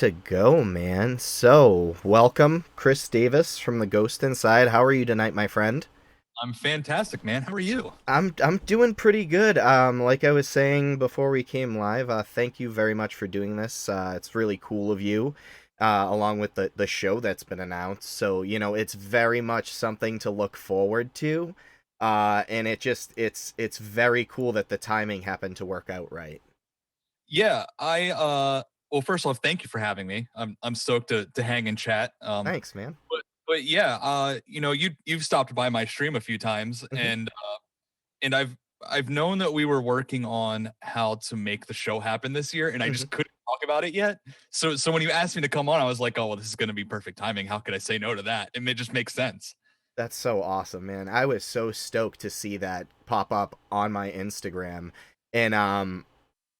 To go, man. So, welcome, Chris Davis from the Ghost Inside. How are you tonight, my friend? I'm fantastic, man. How are you? I'm doing pretty good. Like I was saying before we came live, thank you very much for doing this. It's really cool of you, along with the show that's been announced. So, it's very much something to look forward to. And it's very cool that the timing happened to work out right. Yeah, well, first off, thank you for having me. I'm stoked to hang and chat. Thanks, man. But yeah, you've stopped by my stream a few times, Hmm. and I've known that we were working on how to make the show happen this year, and I Hmm. just couldn't talk about it yet. So when you asked me to come on, I was like, oh well, this is gonna be perfect timing. How could I say no to that? And it just makes sense. That's so awesome, man. I was so stoked to see that pop up on my Instagram. And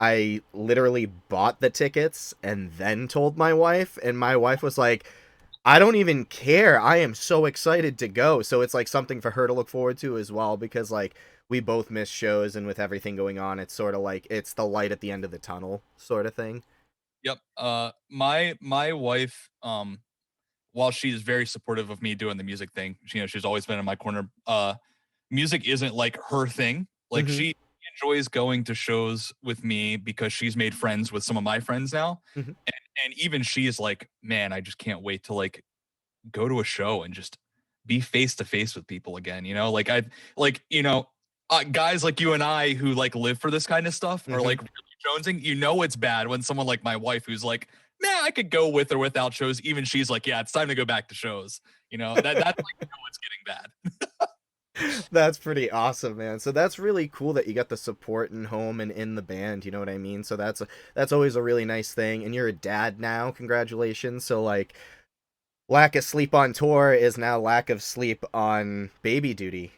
I literally bought the tickets and then told my wife, and my wife was like, "I don't even care. I am so excited to go." So it's like something for her to look forward to as well because like we both miss shows, and with everything going on, it's sort of like it's the light at the end of the tunnel sort of thing. Yep. My wife, while she is very supportive of me doing the music thing, she's always been in my corner. Music isn't like her thing. Like Mhm. she enjoys going to shows with me because she's made friends with some of my friends now. Mhm. And even she's like, man, I just can't wait to like go to a show and just be face to face with people again. Like, guys like you and I who like live for this kind of stuff are Mhm. like really jonesing. It's bad when someone like my wife who's like, man, I could go with or without shows. Even she's like, yeah, it's time to go back to shows. That's like, it's getting bad. That's pretty awesome, man. So that's really cool that you got the support in home and in the band, you know what I mean? So that's always a really nice thing. And you're a dad now. Congratulations. So like lack of sleep on tour is now lack of sleep on baby duty.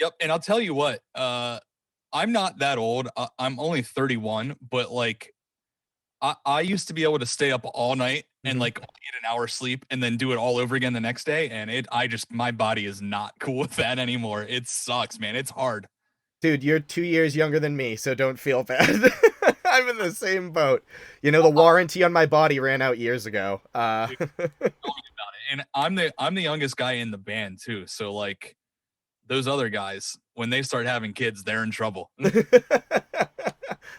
Yep, and I'll tell you what, I'm not that old. I'm only 31, but like I used to be able to stay up all night and Hmm. like only get an hour sleep and then do it all over again the next day. And my body is not cool with that anymore. It sucks, man. It's hard. Dude, you're 2 years younger than me, so don't feel bad. I'm in the same boat. Uh, The uh, warranty on my body ran out years ago. Dude, tell me about it. And I'm the youngest guy in the band too. So like those other guys, when they start having kids, they're in trouble.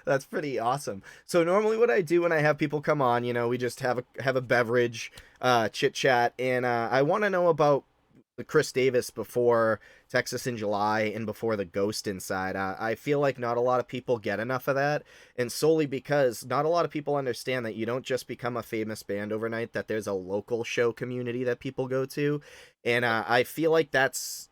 That's pretty awesome. So normally what I do when I have people come on, we just have a beverage, chit chat, and I want to know about the Chris Davis before Texas in July and before the Ghost Inside. I feel like not a lot of people get enough of that, and solely because not a lot of people understand that you don't just become a famous band overnight. That there's a local show community that people go to, and I feel like that's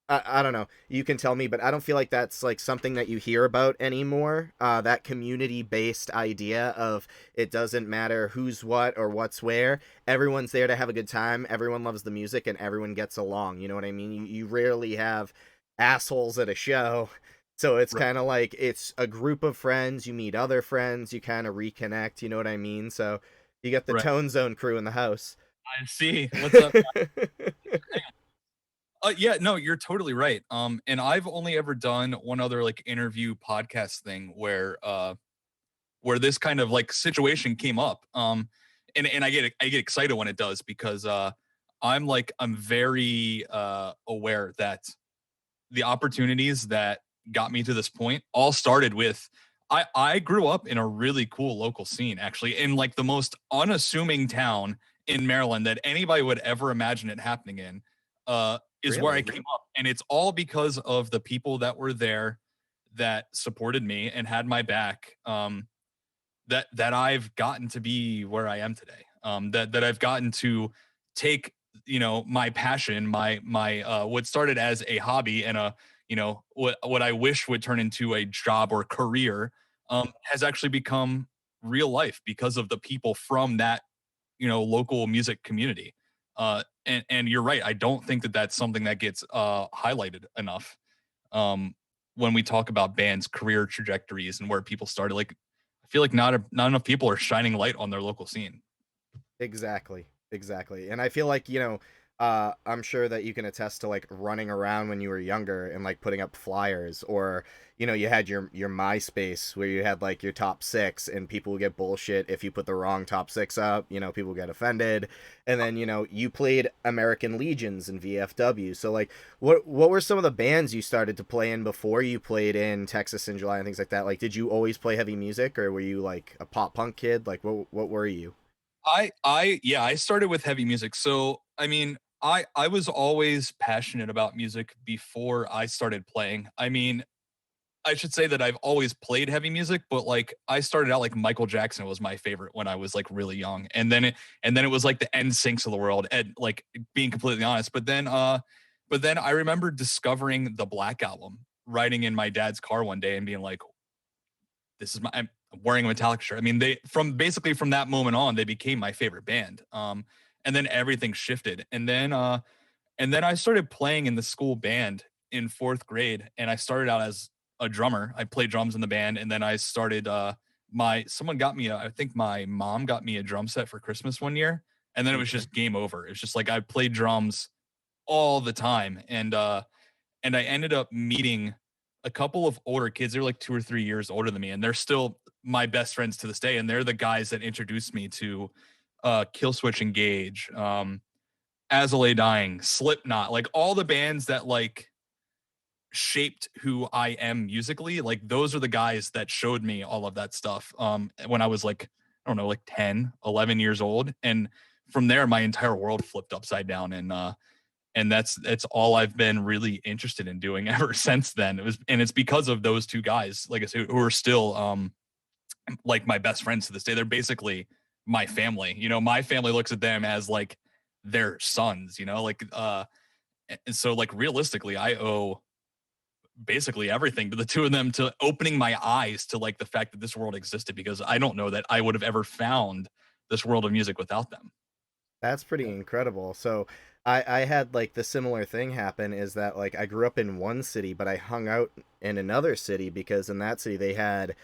I don't know. You can tell me, but I don't feel like that's like something that you hear about anymore. That community based idea of it doesn't matter who's what or what's where. Everyone's there to have a good time. Everyone loves the music and everyone gets along. You know what I mean? You rarely have assholes at a show. So it's Right, kind of like it's a group of friends. You meet other friends. You kind of reconnect. You know what I mean? So you got the right. Tone Zone crew in the house. I see. What's up? Yeah, no, you're totally right. And I've only ever done one other like interview podcast thing where this kind of like situation came up. And I get excited when it does because I'm very aware that the opportunities that got me to this point all started with I grew up in a really cool local scene, actually, in like the most unassuming town in Maryland that anybody would ever imagine it happening in. Is where I Really? came up, and it's all because of the people that were there that supported me and had my back. That I've gotten to be where I am today. That I've gotten to take my passion, my what started as a hobby and a what I wish would turn into a job or career has actually become real life because of the people from that local music community. And you're right. I don't think that that's something that gets highlighted enough um, when we talk about bands' career trajectories and where people started. Like, I feel like not enough people are shining light on their local scene. Exactly. Exactly. And I feel like, I'm sure that you can attest to like running around when you were younger and like putting up flyers, or you had your MySpace where you had like your top six, and people would get bullshit if you put the wrong top six up. People get offended, and then you played American Legions and VFW. So like, what were some of the bands you started to play in before you played in Texas in July and things like that? Like, did you always play heavy music, or were you like a pop punk kid? Like, what were you? Yeah, I started with heavy music. So, I mean, I was always passionate about music before I started playing. I mean, I should say that I've always played heavy music, but like I started out like Michael Jackson was my favorite when I was like really young. And then it was like the NSYNCs of the world, and like being completely honest. But then I remember discovering the Black Album, riding in my dad's car one day and being like, this is I'm wearing a Metallica shirt. I mean, they from that moment on, they became my favorite band. And then everything shifted. And then I started playing in the school band in fourth grade, and I started out as a drummer. I played drums in the band, and then I started. My someone got me. I think my mom got me a drum set for Christmas one year, and then it was Okay. just game over. It's just like I played drums all the time, and I ended up meeting a couple of older kids. They're like 2 or 3 years older than me, and they're still my best friends to this day. And they're the guys that introduced me to Killswitch Engage, As I Lay Dying, Slipknot, like all the bands that like shaped who I am musically. Like those are the guys that showed me all of that stuff when I was like, I don't know, like 10, 11 years old. And from there, my entire world flipped upside down. And that's all I've been really interested in doing ever since then. It's because of those two guys, like I said, who are still like my best friends to this day. They're basically my family. My family looks at them as like their sons, like and so like realistically, I owe basically everything to the two of them, to opening my eyes to like the fact that this world existed, because I don't know that I would have ever found this world of music without them. That's pretty incredible. So I had like the similar thing happen, is that like I grew up in one city, but I hung out in another city because in that city they had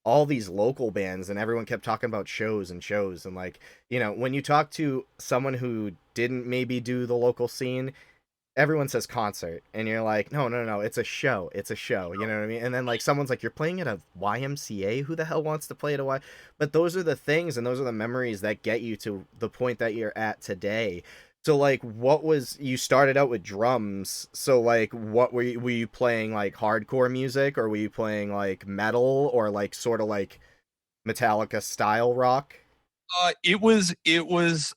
all these local bands, and everyone kept talking about shows and shows. And like, when you talk to someone who didn't maybe do the local scene, everyone says concert, and you're like, no, no, no, it's a show, it's a show, you know what I mean? And then like someone's like, you're playing at a YMCA, who the hell wants to play at a Y? But those are the things, and those are the memories that get you to the point that you're at today. So like, you started out with drums, so like what were you playing, like hardcore music, or were you playing like metal, or like sort of like Metallica style rock? It was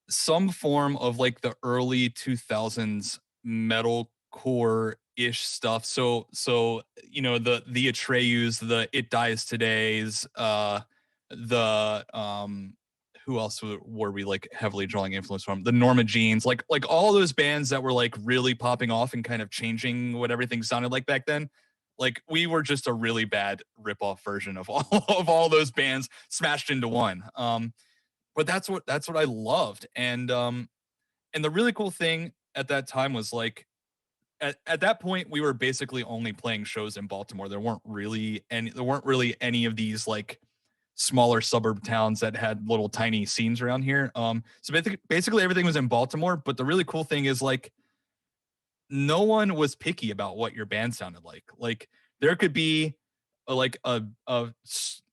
some form of like the early 2000s metalcore ish stuff. So the Atreyus, the It Dies Today's, the who else were we like heavily drawing influence from? The Norma Jeans, like all those bands that were like really popping off and kind of changing what everything sounded like back then. Like we were just a really bad rip-off version of all of all those bands smashed into one. But that's what I loved. And the really cool thing at that time was like at that point we were basically only playing shows in Baltimore. There weren't really any of these like smaller suburb towns that had little tiny scenes around here. So basically everything was in Baltimore. But the really cool thing is like no one was picky about what your band sounded like. Like there could be like a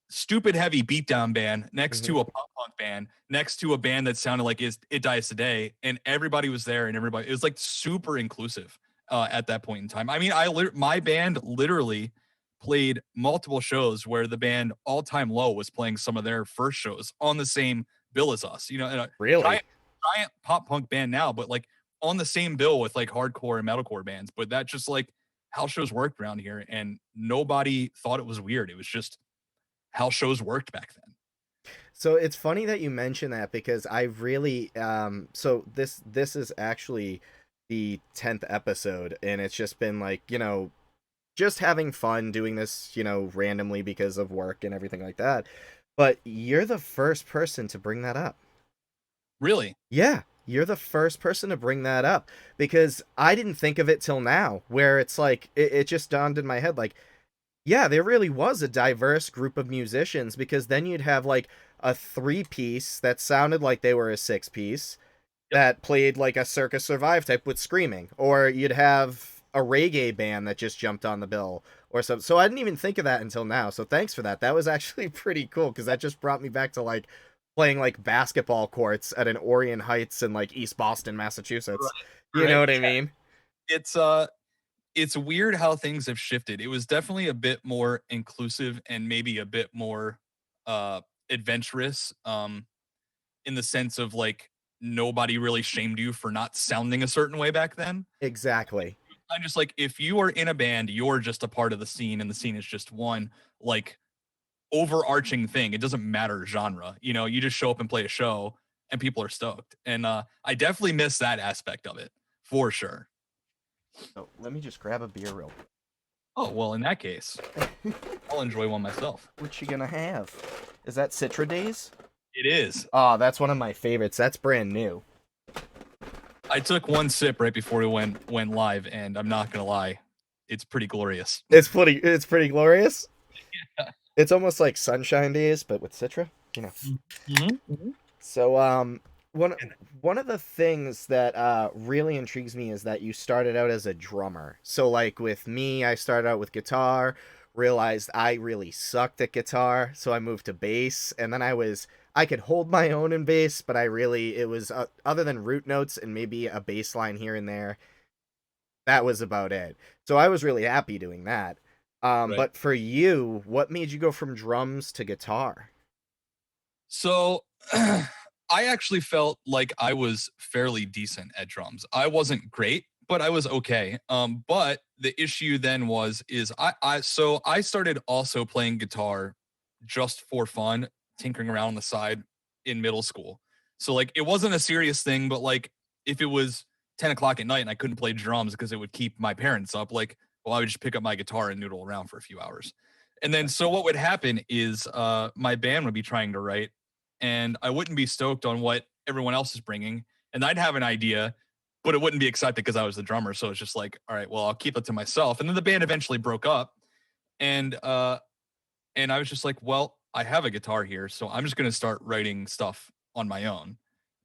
stupid heavy beatdown band next Hmm. to a pop punk band next to a band that sounded like It Dies Today, and everybody was there, and everybody, it was like super inclusive at that point in time. I mean, my band literally played multiple shows where the band All Time Low was playing some of their first shows on the same bill as us. And a giant Really? giant pop punk band now, but like on the same bill with like hardcore and metalcore bands. But that's just like how shows worked around here, and nobody thought it was weird. It was just how shows worked back then. So it's funny that you mention that, because I really so this is actually the 10th episode, and it's just been like, just having fun doing this, randomly because of work and everything like that. But you're the first person to bring that up. Really? Yeah, you're the first person to bring that up, because I didn't think of it till now, where it's like it just dawned in my head like, yeah, there really was a diverse group of musicians, because then you'd have like a three piece that sounded like they were a six piece, Yep. that played like a Circus Survive type with screaming, or you'd have a reggae band that just jumped on the bill or something. So I didn't even think of that until now. So thanks for that. That was actually pretty cool because that just brought me back to like playing like basketball courts at an Orion Heights in like East Boston, Massachusetts. You know Right. what I mean? It's it's weird how things have shifted. It was definitely a bit more inclusive and maybe a bit more uh adventurous in the sense of like nobody really shamed you for not sounding a certain way back then. Exactly. I'm just like if you are in a band, you're just a part of the scene and the scene is just one like overarching thing. It doesn't matter genre. You know, you just show up and play a show and people are stoked. And I definitely miss that aspect of it for sure. So let me just grab a beer real Oh, well, in that case, quick. I'll enjoy one myself. What you gonna have? Is that Citra Days? It is. Oh, that's one of my favorites. That's brand new. I took one sip right before we went live, and I'm not gonna lie, it's pretty glorious. It's pretty glorious. Yeah. It's almost like Sunshine Days, but with Citra, you know. Mm-hmm. So one one of the things that really intrigues me is that you started out as a drummer. So like with me, I started out with guitar, realized I really sucked at guitar, so I moved to bass, and then I could hold my own in bass, but it was other than root notes and maybe a bass line here and there, that was about it. So I was really happy doing that. Right. But for you, what made you go from drums to guitar? So I actually felt like I was fairly decent at drums. I wasn't great, but I was okay. But the issue then is I started also playing guitar just for fun, tinkering around on the side in middle school. So like it wasn't a serious thing, but like if it was 10 o'clock at night and I couldn't play drums because it would keep my parents up, like, well, I would just pick up my guitar and noodle around for a few hours. And then so what would happen is my band would be trying to write and I wouldn't be stoked on what everyone else is bringing. And I'd have an idea, but it wouldn't be excited because I was the drummer. So it's just like, all right, well, I'll keep it to myself. And then the band eventually broke up, and I was just like, well, I have a guitar here, so I'm just gonna start writing stuff on my own.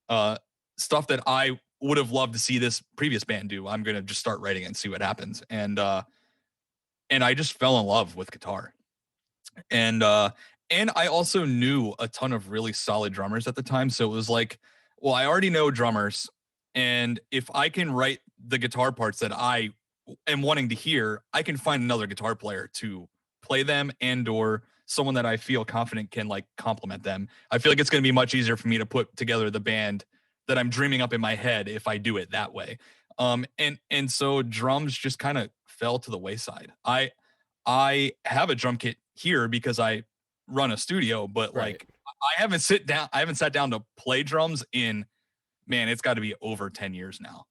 Uh, Stuff that I would have loved to see this previous band do. I'm gonna just start writing it and see what happens. And I just fell in love with guitar and I also knew a ton of really solid drummers at the time, so it was like, well, I already know drummers, and if I can write the guitar parts that I am wanting to hear, I can find another guitar player to play them and or someone that I feel confident can like complement them. I feel like it's going to be much easier for me to put together the band that I'm dreaming up in my head if I do it that way. And so drums just kind of fell to the wayside. I have a drum kit here because I run a studio, but Right. like I haven't sat down to play drums in, man, it's got to be over 10 years now.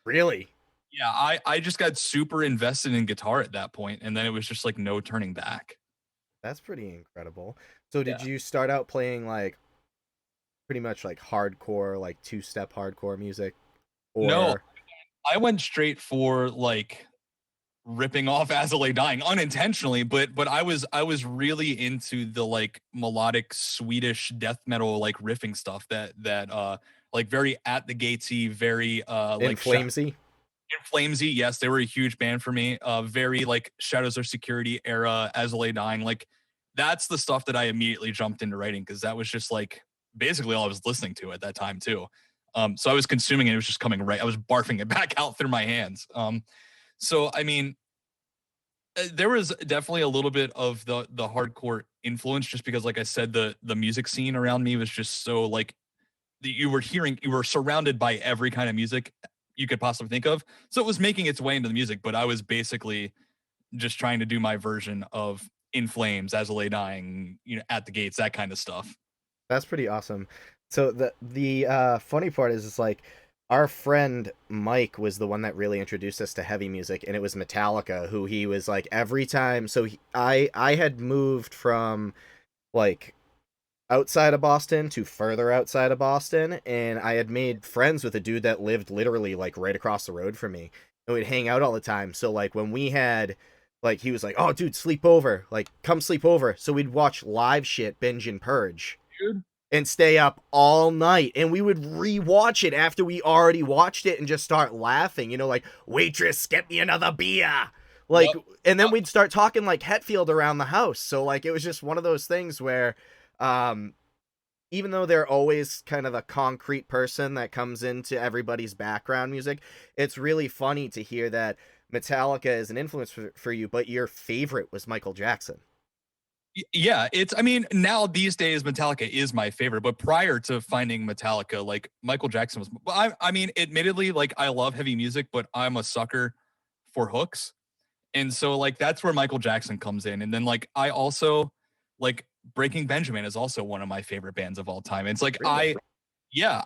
Really? Yeah, I just got super invested in guitar at that point and then it was just like no turning back. That's pretty incredible. So did Yeah. you start out playing like pretty much like hardcore, like two-step hardcore music, No, or I went straight for like ripping off As I Lay Dying unintentionally, but I was really into the like melodic Swedish death metal like riffing stuff that like very at the gatesy, very in like Flamesy? Flamesy, yes, they were a huge band for me. Very like Shadows of Security era, As I Lay Dying. Like that's the stuff that I immediately jumped into writing because that was just like basically all I was listening to at that time too. So I was consuming it. It was just coming right. I was barfing it back out through my hands. So I mean, there was definitely a little bit of the hardcore influence, just because, like I said, the music scene around me was just so like you were surrounded by every kind of music you could possibly think of. So it was making its way into the music, but I was basically just trying to do my version of In Flames, As I Lay Dying, you know, At the Gates, that kind of stuff. That's pretty awesome. So the funny part is, it's like our friend Mike was the one that really introduced us to heavy music, and it was Metallica, who he was like every time. So I had moved from like outside of Boston to further outside of Boston, and I had made friends with a dude that lived literally like right across the road from me, and we'd hang out all the time. So like when we had like he was like, "Oh, dude, sleep over. Like come sleep over." So we'd watch live shit, binge and purge. Dude. and stay up all night. And we would rewatch it after we already watched it and just start laughing, like, waitress, get me another beer. Like, Yep. and then we'd start talking like Hetfield around the house. So, like, it was just one of those things where, even though they're always kind of a concrete person that comes into everybody's background music, it's really funny to hear that Metallica is an influence for you, but your favorite was Michael Jackson. Yeah, I mean, now these days Metallica is my favorite, but prior to finding Metallica, like Michael Jackson was, I mean, admittedly, like I love heavy music, but I'm a sucker for hooks. And so like that's where Michael Jackson comes in. And then like I also like Breaking Benjamin is also one of my favorite bands of all time. It's like Really? yeah,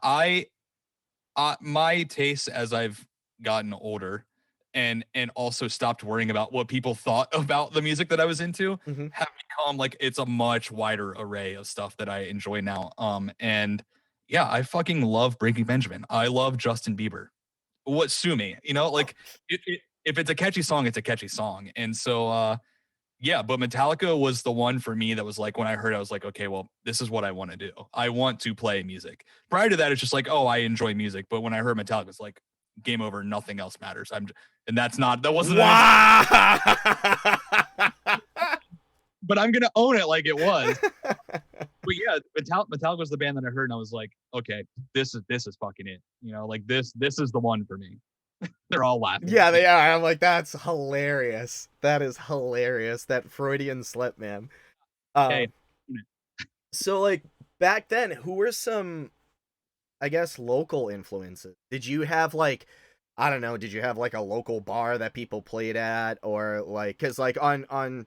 my tastes as I've gotten older and also stopped worrying about what people thought about the music that I was into Mm-hmm. have become like it's a much wider array of stuff that I enjoy now. And yeah, I fucking love Breaking Benjamin. I love Justin Bieber. What sue me, Oh, like if it's a catchy song, it's a catchy song. And so yeah, but Metallica was the one for me that was like when I heard it, I was like, okay, well, this is what I want to do. I want to play music. Prior to that, it's just like, oh, I enjoy music. But when I heard Metallica, it's like game over, nothing else matters. And that wasn't an insult, wow. but I'm gonna own it like it was. But yeah, Metallica was the band that I heard, and I was like, okay, this is fucking it. Like this is the one for me. They're all laughing Yeah, at me. they are. I'm like, that's hilarious. That is hilarious. That Freudian slip, man. Hey, Um, so like back then, who were some, I guess, local influences? Did you have like, I don't know, did you have like a local bar that people played at, or like, cause like on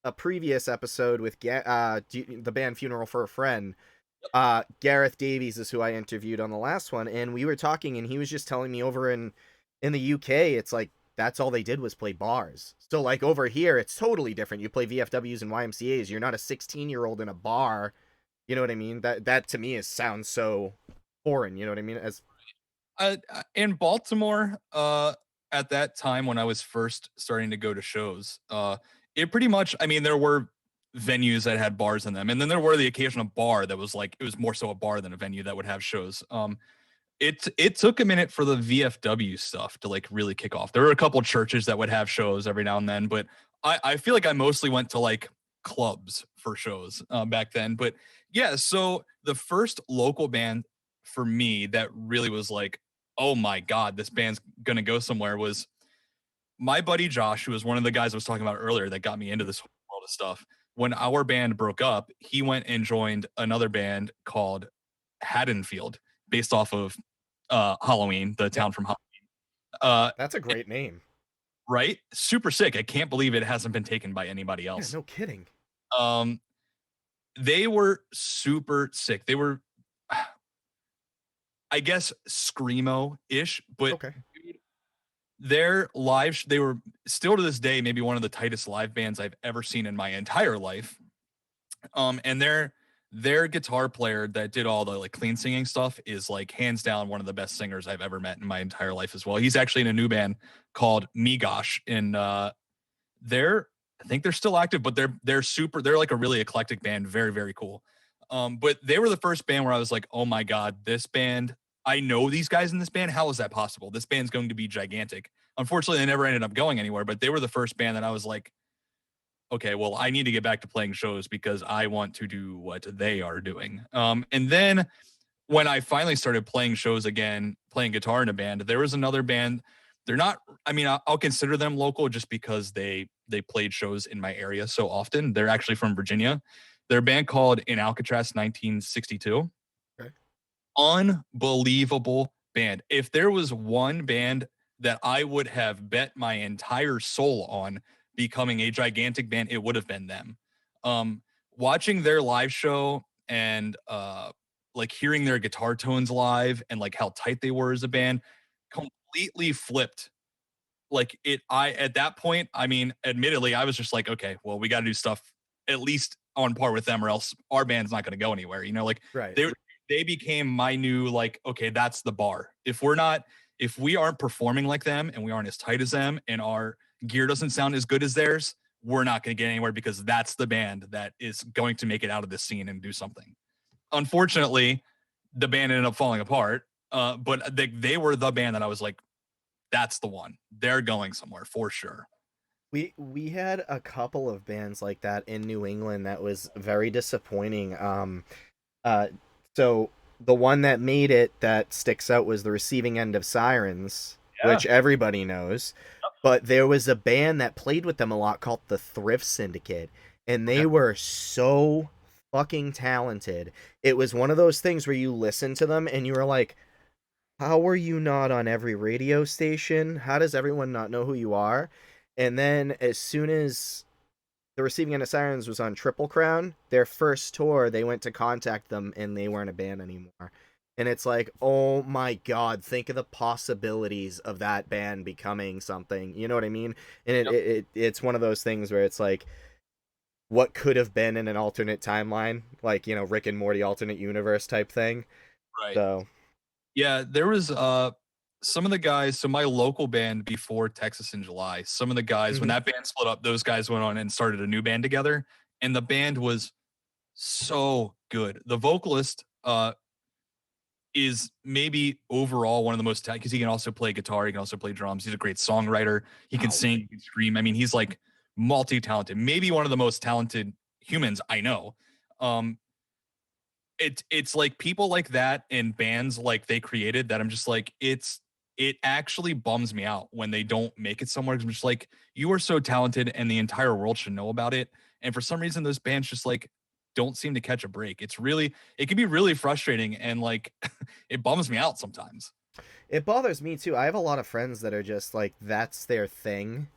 a previous episode with the band Funeral for a Friend, Gareth Davies is who I interviewed on the last one, and we were talking, and he was just telling me over in the UK, it's like that's all they did was play bars. So like over here, it's totally different. You play VFWs and YMCA's. You're not a 16-year-old in a bar. You know what I mean? That to me sounds so foreign. You know what I mean? As in Baltimore, at that time when I was first starting to go to shows, it pretty much, I mean, there were venues that had bars in them, and then there were the occasional bar that was like it was more so a bar than a venue that would have shows. It took a minute for the VFW stuff to like really kick off. There were a couple churches that would have shows every now and then, but I feel like I mostly went to like clubs for shows back then. But yeah, so the first local band for me that really was like, oh my God, this band's gonna go somewhere was my buddy Josh, who was one of the guys I was talking about earlier that got me into this world of stuff. When our band broke up, he went and joined another band called Haddonfield, based off of Halloween, the yep, town from Halloween. Uh, that's a great name. right? Super sick. I can't believe it hasn't been taken by anybody Yeah, else. no kidding. Um, they were super sick. They were, I guess, screamo-ish, but Okay. their live, they were still to this day maybe one of the tightest live bands I've ever seen in my entire life. And their guitar player that did all the like clean singing stuff is like hands down one of the best singers I've ever met in my entire life as well. He's actually in a new band called Migosh, and they're I think they're still active, but they're like a really eclectic band, very very cool. But they were the first band where I was like, oh my god, this band. I know these guys in this band. How is that possible? This band's going to be gigantic. Unfortunately, they never ended up going anywhere, but they were the first band that I was like, okay, well, I need to get back to playing shows because I want to do what they are doing. And then when I finally started playing shows again, playing guitar in a band, there was another band. They're not, I mean, I'll consider them local just because they played shows in my area so often. They're actually from Virginia. They're a band called In Alcatraz 1962. Okay. Unbelievable band. If there was one band that I would have bet my entire soul on becoming a gigantic band, it would have been them. Um, Watching their live show and like hearing their guitar tones live and like how tight they were as a band completely flipped like it I at that point, I mean, admittedly, I was just like, okay, well, we got to do stuff at least on par with them, or else our band's not going to go anywhere. Like Right. they became my new like, okay, that's the bar. If we aren't performing like them and we aren't as tight as them and our gear doesn't sound as good as theirs, we're not going to get anywhere because that's the band that is going to make it out of this scene and do something. unfortunately, the band ended up falling apart. But they were the band that I was like, that's the one. They're going somewhere for sure. We had a couple of bands like that in New England that was very disappointing. Uh, so the one that made it that sticks out was the Receiving End of Sirens, Yeah. which everybody knows. But there was a band that played with them a lot called the Thrift Syndicate, and Okay. they were so fucking talented. It was one of those things where you listen to them and you were like, how are you not on every radio station? How does everyone not know who you are? And then as soon as the Receiving End of Sirens was on Triple Crown, their first tour, they went to contact them and they weren't a band anymore. And it's like, oh my god, think of the possibilities of that band becoming something. You know what I mean? And Yep. it's one of those things where it's like, what could have been in an alternate timeline, like, you know, Rick and Morty alternate universe type thing. Right. So, Yeah, there was some of the guys, so my local band before Texas in July, some of the guys, when mhm. that band split up, those guys went on and started a new band together. And the band was so good. The vocalist is maybe overall one of the most talented because he can also play guitar, he can also play drums. He's a great songwriter. He can Wow. sing, he can scream. I mean, he's like multi-talented, maybe one of the most talented humans I know. Um, it's like people like that and bands like they created that I'm just like, it actually bums me out when they don't make it somewhere. 'Cause I'm just like, you are so talented and the entire world should know about it. And for some reason, those bands just like don't seem to catch a break. It can be really frustrating and like it bums me out sometimes. It bothers me too. I have a lot of friends that are just like that's their thing.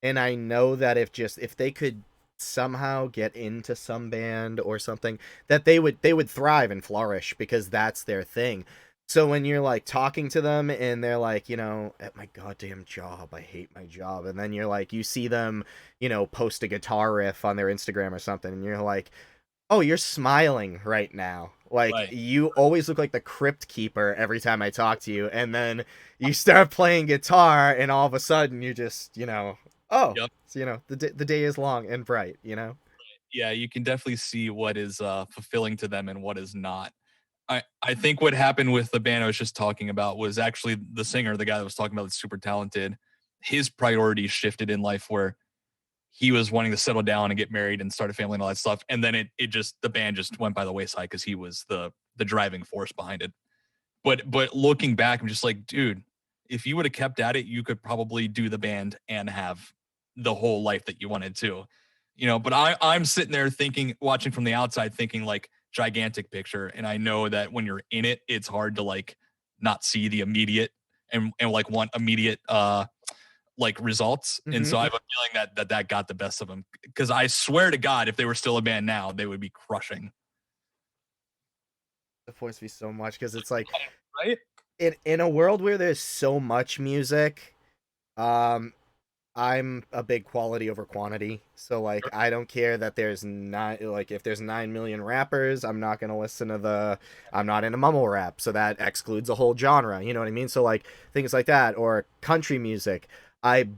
And I know that if they could somehow get into some band or something, that they would thrive and flourish because that's their thing. So when you're like talking to them and they're like, you know, at my goddamn job, I hate my job. And then you're like, you see them, you know, post a guitar riff on their Instagram or something, and you're like, oh, you're smiling right now. Like, Right. you always look like the crypt keeper every time I talk to you. And then you start playing guitar, and all of a sudden you're just, you know, oh, Yep. so, you know, the day is long and bright, you know? Yeah, you can definitely see what is fulfilling to them and what is not. I think what happened with the band I was just talking about was actually the singer, the guy that was talking about that's super talented. His priorities shifted in life where he was wanting to settle down and get married and start a family and all that stuff. And then it just the band just went by the wayside because he was the driving force behind it. But looking back, I'm just like, dude, if you would have kept at it, you could probably do the band and have the whole life that you wanted to. You know, but I'm sitting there thinking, watching from the outside, thinking like gigantic picture. And I know that when you're in it, it's hard to like not see the immediate and like want immediate like results. And Mm-hmm. so I have a feeling that got the best of them. Because I swear to God, if they were still a band now, they would be crushing. It forced me so much because it's like, Right? in a world where there's so much music, um, I'm a big quality over quantity. So like I don't care that there's not like if there's 9 million rappers, I'm not gonna listen to I'm not into mumble rap, so that excludes a whole genre. You know what I mean? So like things like that or country music. I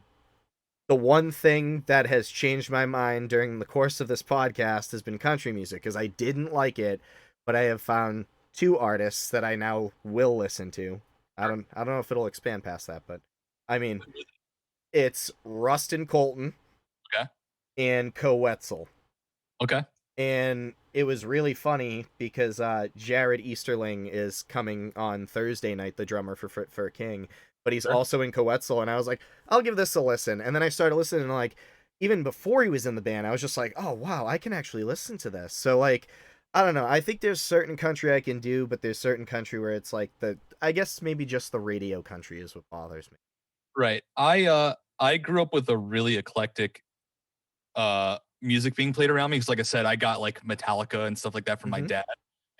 The one thing that has changed my mind during the course of this podcast has been country music because I didn't like it, but I have found two artists that I now will listen to. I don't know if it'll expand past that, but I mean it's Rustin Colton Okay. and Coetzel. Okay. And it was really funny because Jared Easterling is coming on Thursday night, the drummer for King, but he's Sure. also in Coetzel. And I was like, I'll give this a listen. And then I started listening, and like, even before he was in the band, I was just like, oh, wow, I can actually listen to this. So, like, I don't know. I think there's certain country I can do, but there's certain country where it's like I guess maybe just the radio country is what bothers me. Right. I grew up with a really eclectic music being played around me because like I said, I got like Metallica and stuff like that from my Hmm. dad.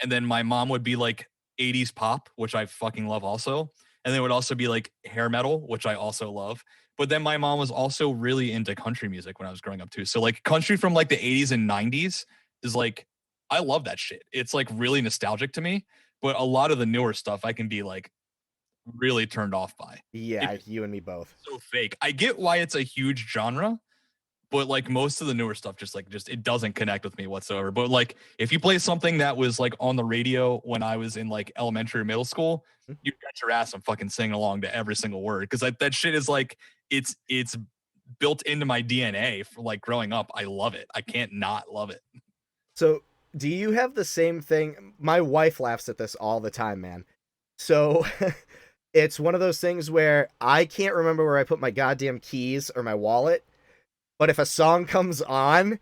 And then my mom would be like 80s pop, which I fucking love also. And then it would also be like hair metal, which I also love. But then my mom was also really into country music when I was growing up too. So like country from like the 80s and 90s is like I love that shit. It's like really nostalgic to me. But a lot of the newer stuff I can be like really turned off by. It Yeah, just you and me both. so fake. I get why it's a huge genre, but like most of the newer stuff just it doesn't connect with me whatsoever. But like if you play something that was like on the radio when I was in like elementary or middle school, you got your ass, I'm fucking singing along to every single word, because that shit is like it's built into my DNA for like growing up. I love it. I can't not love it. So, do you have the same thing? My wife laughs at this all the time, man. So, it's one of those things where I can't remember where I put my goddamn keys or my wallet, but if a song comes on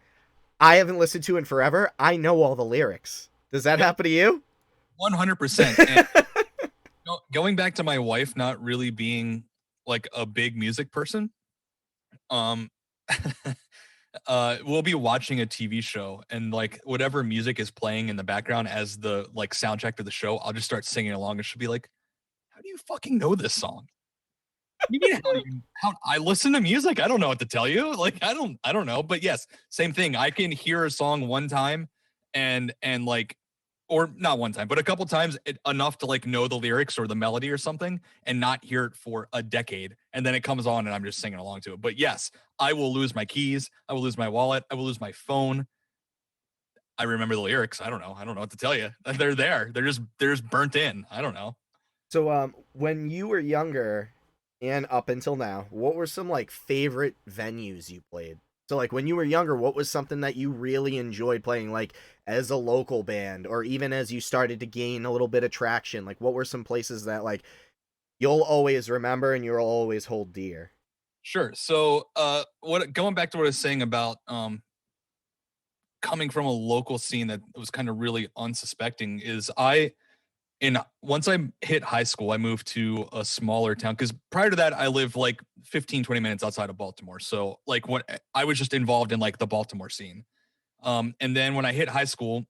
I haven't listened to in forever, I know all the lyrics. Does that Yep, happen to you? 100%. And going back to my wife not really being like a big music person, um we'll be watching a TV show and like whatever music is playing in the background as the like soundtrack to the show, I'll just start singing along and she'll be like, "How do you fucking know this song?" You mean how I listen to music? I don't know what to tell you. Like I don't know. But yes, same thing. I can hear a song one time and like, or not one time, but a couple times enough to like know the lyrics or the melody or something and not hear it for a decade. And then it comes on and I'm just singing along to it. But yes, I will lose my keys. I will lose my wallet. I will lose my phone. I remember the lyrics. I don't know. I don't know what to tell you. They're there. They're just burnt in. I don't know. So, when you were younger and up until now, what were some like favorite venues you played? So, like when you were younger, what was something that you really enjoyed playing, like as a local band, or even as you started to gain a little bit of traction? Like, what were some places that like you'll always remember and you'll always hold dear? Sure. So, what going back to what I was saying about coming from a local scene that was kind of really unsuspecting is in once I hit high school, I moved to a smaller town because prior to that, I lived like 15, 20 minutes outside of Baltimore. So like what I was just involved in like the Baltimore scene. And then when I hit high school,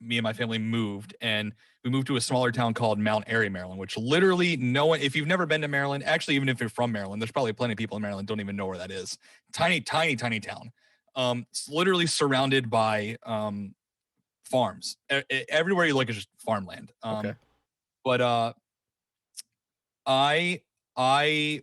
me and my family moved and we moved to a smaller town called Mount Airy, Maryland, which literally no one, if you've never been to Maryland, actually, even if you're from Maryland, there's probably plenty of people in Maryland don't even know where that is. Tiny, tiny, tiny town. It's literally surrounded by farms. Everywhere you look is just farmland. Okay. But I I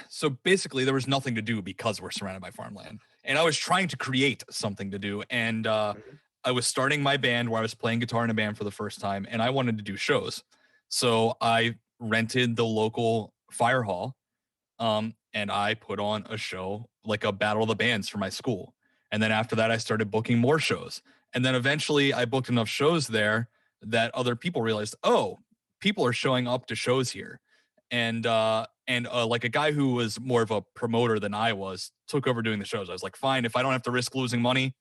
so basically there was nothing to do because we're surrounded by farmland. And I was trying to create something to do. And Mhm. I was starting my band where I was playing guitar in a band for the first time and I wanted to do shows. So I rented the local fire hall, and I put on a show like a battle of the bands for my school. And then after that, I started booking more shows. And then eventually I booked enough shows there that other people realized, oh, people are showing up to shows here. And like a guy who was more of a promoter than I was took over doing the shows. I was like, fine, if I don't have to risk losing money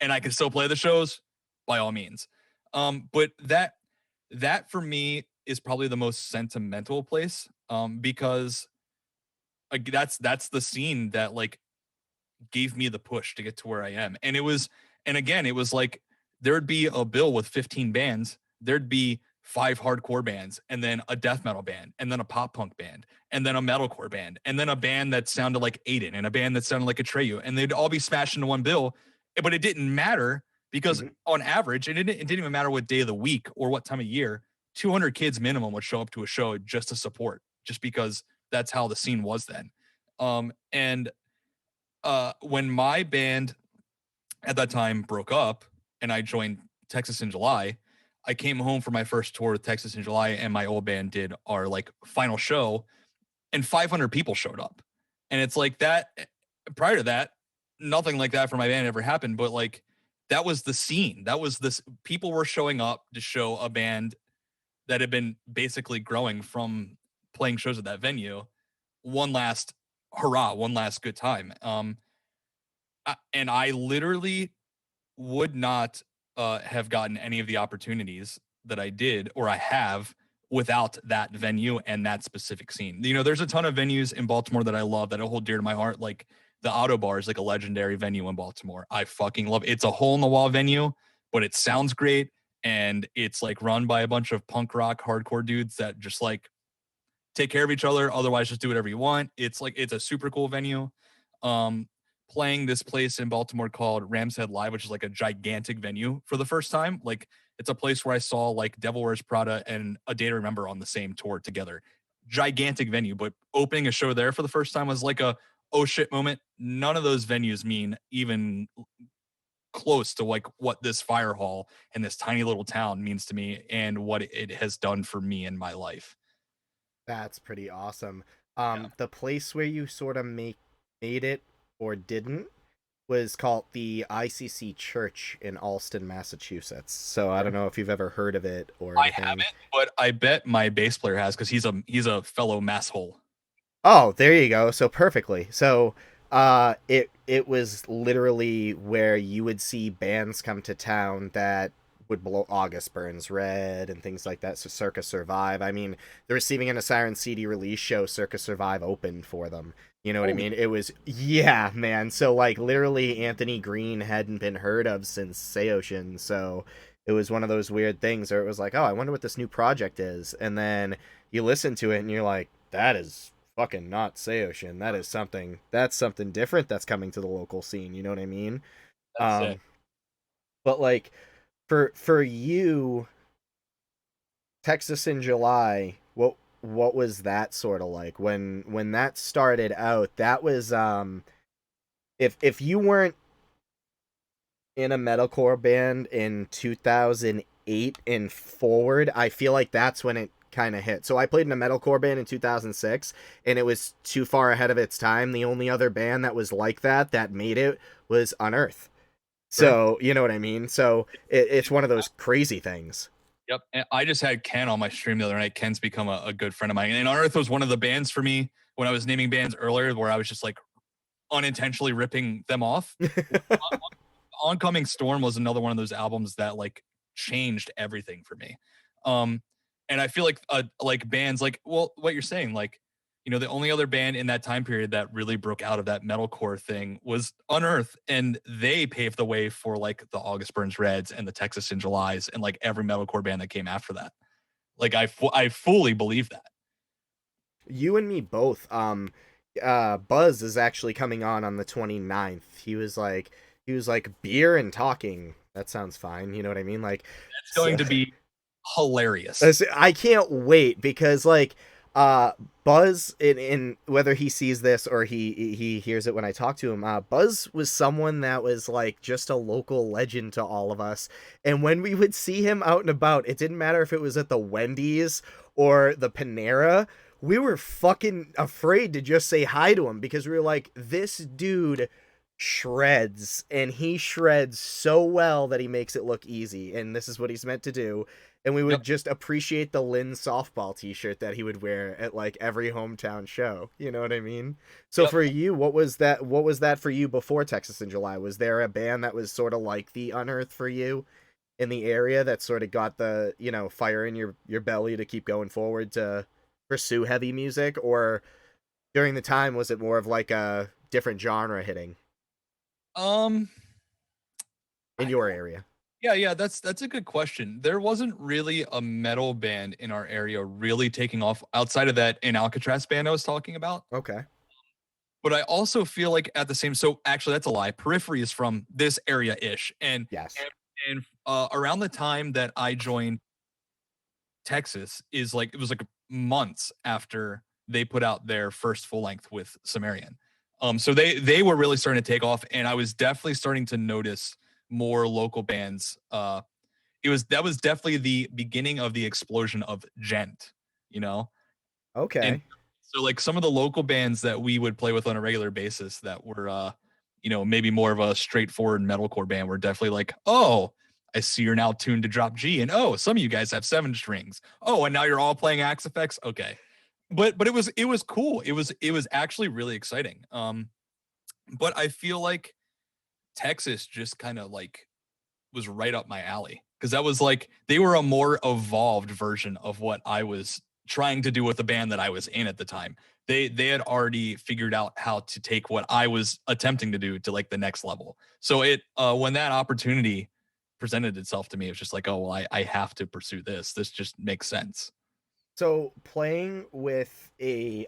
and I can still play the shows, by all means. But that for me is probably the most sentimental place, because like that's the scene that like gave me the push to get to where I am. And it was, and again, it was like there'd be a bill with 15 bands, there'd be 5 hardcore bands, and then a death metal band, and then a pop punk band, and then a metalcore band, and then a band that sounded like Aiden, and a band that sounded like Atreyu, and they'd all be smashed into one bill. But it didn't matter because Mhm. on average, it didn't even matter what day of the week or what time of year, 200 kids minimum would show up to a show just to support, just because that's how the scene was then. And when my band at that time broke up and I joined Texas in July, I came home for my first tour with Texas in July and my old band did our like final show and 500 people showed up. And it's like that prior to that, nothing like that for my band ever happened, but like that was the scene. That was this people were showing up to show a band that had been basically growing from playing shows at that venue. One last hurrah, one last good time. And I literally would not have gotten any of the opportunities that I did or I have without that venue and that specific scene. You know, there's a ton of venues in Baltimore that I love that I hold dear to my heart. Like the Auto Bar is like a legendary venue in Baltimore. I fucking love it. It's a hole in the wall venue, but it sounds great. And it's like run by a bunch of punk rock hardcore dudes that just like take care of each other. Otherwise, just do whatever you want. It's like it's a super cool venue. Um, Playing this place in Baltimore called Ram's Head Live, which is like a gigantic venue for the first time. Like it's a place where I saw like Devil Wears Prada and A Day to Remember on the same tour together. Gigantic venue, but opening a show there for the first time was like a oh shit moment, none of those venues mean even close to like what this fire hall in this tiny little town means to me and what it has done for me in my life. That's pretty awesome. Yeah. The place where you sort of made it or didn't was called the ICC Church in Allston, Massachusetts. So I don't Sure. know if you've ever heard of it or I anything. haven't, but I bet my bass player has because he's a fellow masshole. Oh, there you go. So perfectly. So it was literally where you would see bands come to town that would blow August Burns Red and things like that. So Circa Survive. I mean, the Receiving in a Siren CD release show, Circa Survive opened for them. You know what I Holy mean? It was, yeah, man. So like literally Anthony Green hadn't been heard of since Seocean. So it was one of those weird things where it was like, oh, I wonder what this new project is. And then you listen to it and you're like, that is fucking not Seocean. That's something different that's coming to the local scene, you know what I mean? that's sick. Um but like for you, Texas in July, what was that sort of like when that started out? That was if you weren't in a metalcore band in 2008 and forward, I feel like that's when it kind of hit. So I played in a metalcore band in 2006 and it was too far ahead of its time. The only other band that was like that made it was Unearth. Sure. So, you know what I mean? So it's one of those crazy things. Yep. And I just had Ken on my stream the other night. Ken's become a good friend of mine. And Unearth was one of the bands for me when I was naming bands earlier where I was just like unintentionally ripping them off. Oncoming Storm was another one of those albums that like changed everything for me. Um, and I feel like bands like, well, what you're saying, like, you know, the only other band in that time period that really broke out of that metalcore thing was Unearth, and they paved the way for like the August Burns Reds and the Texas in Julys and like every metalcore band that came after that. Like I fully believe that. You and me both. Buzz is actually coming on the 29th. He was like beer and talking. That sounds fine. You know what I mean? Like, It's so, going to be hilarious. I can't wait because like Buzz in whether he sees this or he hears it when I talk to him, Buzz was someone that was like just a local legend to all of us. And when we would see him out and about, it didn't matter if it was at the Wendy's or the Panera, we were fucking afraid to just say hi to him because we were like, this dude shreds, and he shreds so well that he makes it look easy, and this is what he's meant to do. And we would Yep. just appreciate the Lynn softball t-shirt that he would wear at like every hometown show, you know what I mean? So Yep. for you, what was that for you before Texas in July? Was there a band that was sort of like the Unearth for you in the area that sort of got the, fire in your belly to keep going forward to pursue heavy music? Or during the time was it more of like a different genre hitting Um, in I your don't. area? Yeah, that's a good question. There wasn't really a metal band in our area really taking off outside of that in Alcatraz band I was talking about. Okay. But I also feel like at the same, so actually that's a lie. Periphery is from this area ish, Yes. and around the time that I joined Texas is like it was like months after they put out their first full length with Sumerian. So they were really starting to take off, and I was definitely starting to notice more local bands. That was definitely the beginning of the explosion of gent, you know? And Okay. so like some of the local bands that we would play with on a regular basis that were maybe more of a straightforward metalcore band were definitely like, "Oh, I see you're now tuned to drop G, and oh, some of you guys have 7 strings. Oh, and now you're all playing Axe Effects. Okay." But it was cool. It was actually really exciting. But I feel like Texas just kind of like was right up my alley because that was like they were a more evolved version of what I was trying to do with the band that I was in at the time. They had already figured out how to take what I was attempting to do to like the next level. So it when that opportunity presented itself to me, it was just like, oh well, I have to pursue this. This just makes sense. So playing with a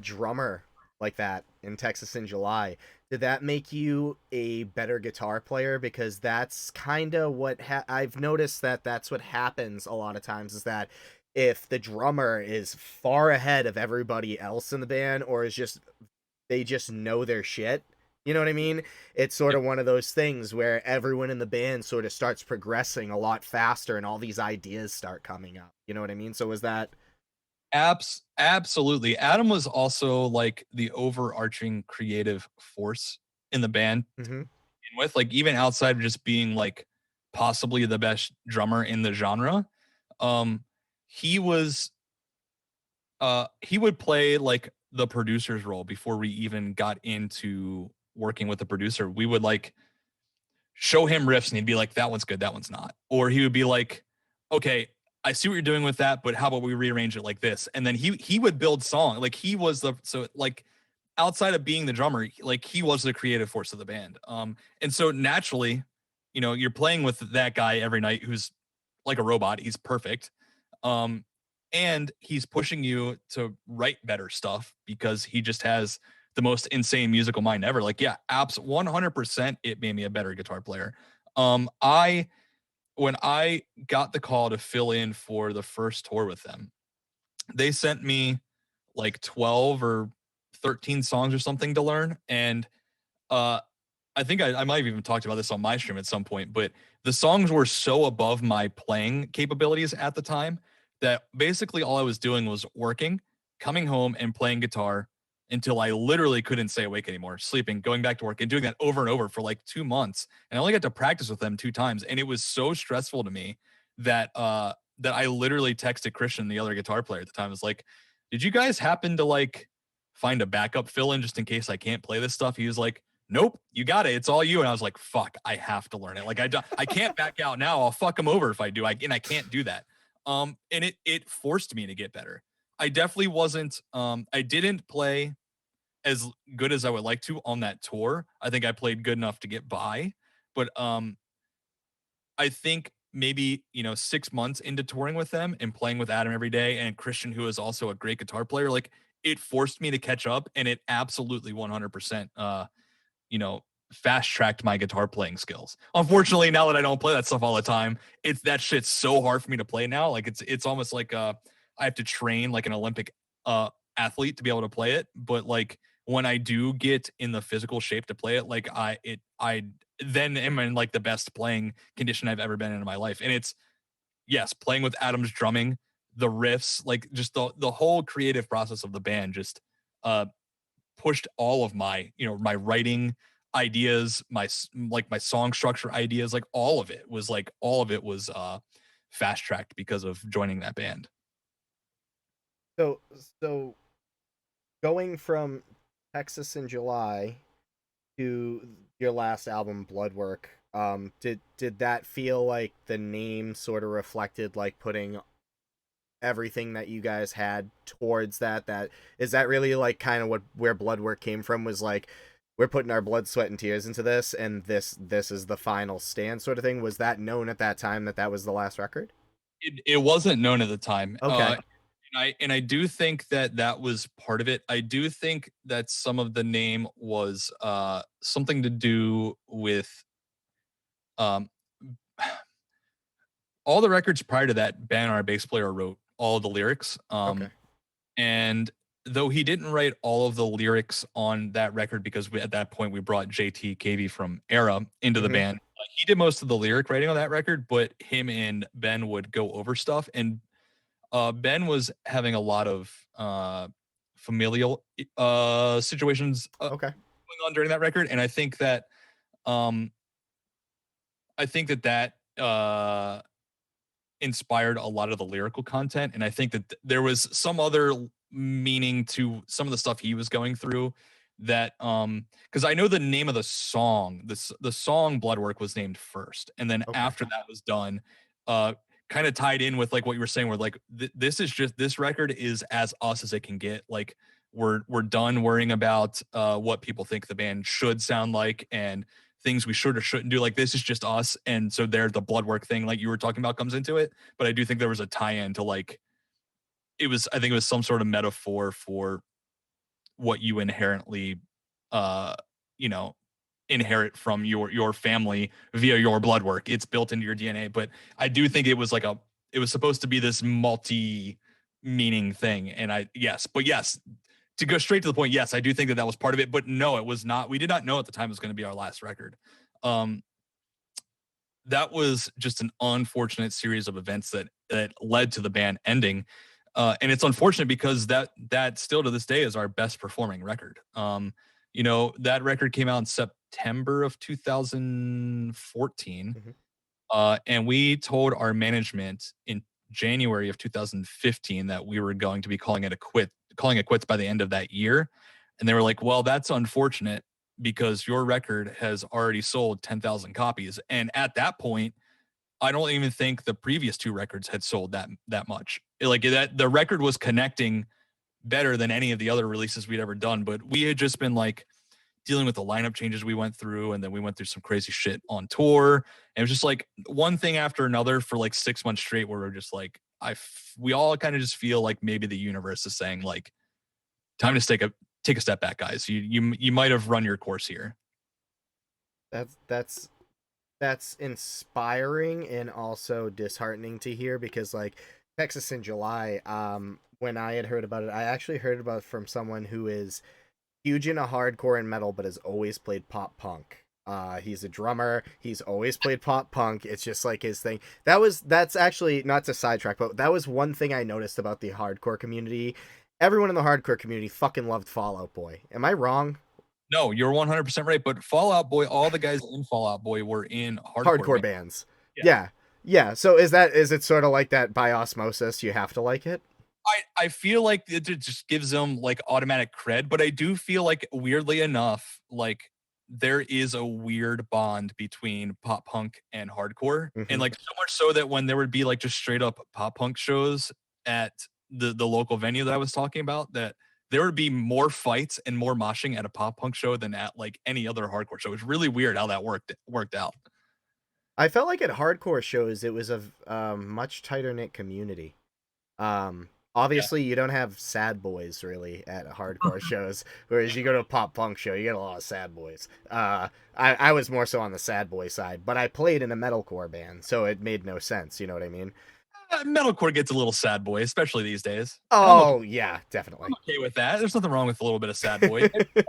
drummer like that in Texas in July, did that make you a better guitar player? Because that's kind of what I've noticed that that's what happens a lot of times is that if the drummer is far ahead of everybody else in the band or is just they just know their shit. You know what I mean? It's sort of one of those things where everyone in the band sort of starts progressing a lot faster and all these ideas start coming up. You know what I mean? So was that Absolutely. Adam was also like the overarching creative force in the band mhm. with, like, even outside of just being like possibly the best drummer in the genre. Um, he was he would play like the producer's role before we even got into working with the producer. We would like show him riffs and he'd be like, that one's good, that one's not. Or he would be like, okay, I see what you're doing with that, but how about we rearrange it like this? And then he would build song. Like he was the so like outside of being the drummer, like he was the creative force of the band. And so naturally, you know, you're playing with that guy every night who's like a robot. He's perfect. Um, and he's pushing you to write better stuff because he just has the most insane musical mind ever. Like, yeah, apps 100%. It made me a better guitar player. I when I got the call to fill in for the first tour with them, they sent me like 12 or 13 songs or something to learn. And uh, I think I might have even talked about this on my stream at some point, but the songs were so above my playing capabilities at the time that basically all I was doing was working, coming home and playing guitar until I literally couldn't stay awake anymore, sleeping, going back to work and doing that over and over for like 2 months. And I only got to practice with them 2 times. And it was so stressful to me that that I literally texted Christian, the other guitar player at the time, I was like, did you guys happen to like find a backup fill in just in case I can't play this stuff? He was like, nope, you got it. It's all you. And I was like, fuck, I have to learn it. Like I can't back out now. I'll fuck them over if I do. And I can't do that. And it forced me to get better. I definitely wasn't, I didn't play as good as I would like to on that tour. I think I played good enough to get by, but, I think maybe, you know, 6 months into touring with them and playing with Adam every day and Christian, who is also a great guitar player, like it forced me to catch up and it absolutely 100%, you know, fast tracked my guitar playing skills. Unfortunately, now that I don't play that stuff all the time, it's that shit's so hard for me to play now. Like it's almost like I have to train like an Olympic athlete to be able to play it. But like when I do get in the physical shape to play it, like I then am in like the best playing condition I've ever been in my life. And it's yes, playing with Adam's drumming, the riffs, like just the whole creative process of the band just uh pushed all of my, you know, my writing ideas, my song structure ideas, like all of it was fast tracked because of joining that band. So so going from Texas in July to your last album, Bloodwork, did that feel like the name sort of reflected like putting everything that you guys had towards that is that really like kind of what where Bloodwork came from, was like we're putting our blood, sweat, and tears into this, and this is the final stand sort of thing? Was that known at that time that that was the last record? It wasn't known at the time. Okay. And I do think that that was part of it. I do think that some of the name was something to do with um all the records prior to that. Ben, our bass player, wrote all the lyrics. Okay. And though he didn't write all of the lyrics on that record because at that point we brought JT KV from Era into the Mm-hmm. band, he did most of the lyric writing on that record, but him and Ben would go over stuff. And Ben was having a lot of familial situations Okay. going on during that record. And um, I think that inspired a lot of the lyrical content. And I think that there was some other meaning to some of the stuff he was going through that because I know the name of the song, the song Bloodwork was named first. And then Okay. after that was done, uh kind of tied in with like what you were saying, where like this is just, this record is as us as it can get. Like we're done worrying about what people think the band should sound like and things we should or shouldn't do. Like this is just us. And so there, the blood work thing, like you were talking about, comes into it. But I do think there was a tie-in to like, I think it was some sort of metaphor for what you inherently, uh, you know, inherit from your family via your blood work. It's built into your DNA. But I do think it was like it was supposed to be this multi meaning thing. And yes, to go straight to the point, yes, I do think that that was part of it, but no, it was not. We did not know at the time it was going to be our last record. Um, that was just an unfortunate series of events that led to the band ending. And it's unfortunate because that still to this day is our best performing record. That record came out in September of 2014. Mhm. And we told our management in January of 2015 that we were going to be calling it quits by the end of that year. And they were like, well, that's unfortunate because your record has already sold 10,000 copies. And at that point, I don't even think the previous two records had sold that much. Like that, the record was connecting better than any of the other releases we'd ever done. But we had just been like dealing with the lineup changes we went through, and then we went through some crazy shit on tour. And it was just like one thing after another for like 6 months straight, where we're just like, we all kind of just feel like maybe the universe is saying like, time to take a step back, guys. You might have run your course here. That's inspiring and also disheartening to hear because like Texas in July, when I had heard about it, I actually heard about it from someone who is huge into hardcore and metal but has always played pop punk. He's a drummer. He's always played pop punk. It's just like his thing. That's actually not to sidetrack, but that was one thing I noticed about the hardcore community. Everyone in the hardcore community fucking loved Fall Out Boy. Am I wrong? No, you're 100% right. But Fall Out Boy, all the guys in Fall Out Boy were in hardcore Hardcore bands. bands. Yeah. Yeah. Yeah. So is it sort of like that by osmosis? You have to like it? I feel like it just gives them like automatic cred, but I do feel like weirdly enough, like there is a weird bond between pop punk and hardcore. And Mm-hmm. like so much so that when there would be like just straight up pop punk shows at the local venue that I was talking about, that there would be more fights and more moshing at a pop punk show than at like any other hardcore show. It's really weird how that worked out. I felt like at hardcore shows it was a much tighter knit community. Yeah. Obviously you don't have sad boys really at hardcore shows, whereas you go to a pop punk show, you get a lot of sad boys. I was more so on the sad boy side, but I played in a metalcore band, so it made no sense. You know what I mean? Metalcore gets a little sad boy, especially these days. And Oh yeah, I'm definitely. okay with that. There's nothing wrong with a little bit of sad boy. Everybody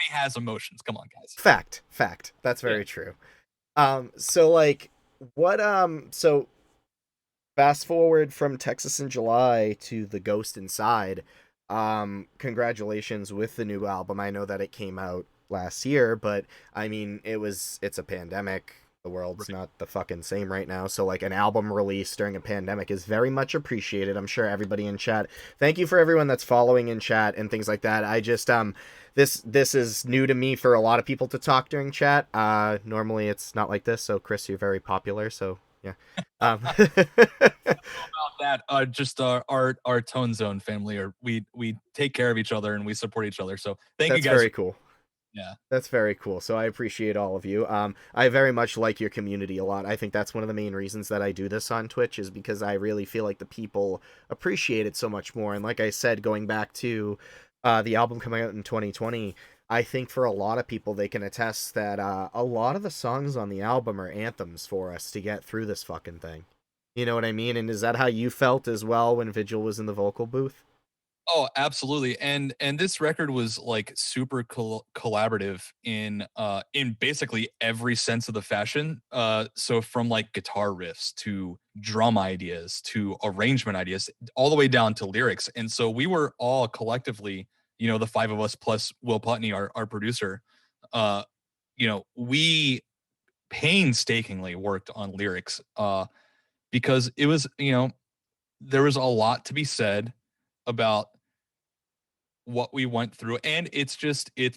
has emotions. Come on, guys. Fact. That's Yeah. very true. So like, so fast forward from Texas in July to The Ghost Inside. Congratulations with the new album. I know that it came out last year, but I mean, it's a pandemic. The world's not the fucking same right now. So like an album release during a pandemic is very much appreciated. I'm sure everybody in chat. Thank you for everyone that's following in chat and things like that. I just this is new to me for a lot of people to talk during chat. Normally it's not like this. So Chris, you're very popular. So yeah. About that, just our Tone Zone family, or we take care of each other and we support each other. So thank you That's guys. very cool. Yeah. That's very cool. So I appreciate all of you. I very much like your community a lot. I think that's one of the main reasons that I do this on Twitch is because I really feel like the people appreciate it so much more. And like I said, going back to the album coming out in 2020, I think for a lot of people, they can attest that a lot of the songs on the album are anthems for us to get through this fucking thing. You know what I mean? And is that how you felt as well when Vigil was in the vocal booth? Oh, absolutely. And this record was like super collaborative in basically every sense of the fashion. So from like guitar riffs to drum ideas to arrangement ideas, all the way down to lyrics. And so we were all collectively, the five of us plus Will Putney, our producer, we painstakingly worked on lyrics because it was, there was a lot to be said about what we went through, and it's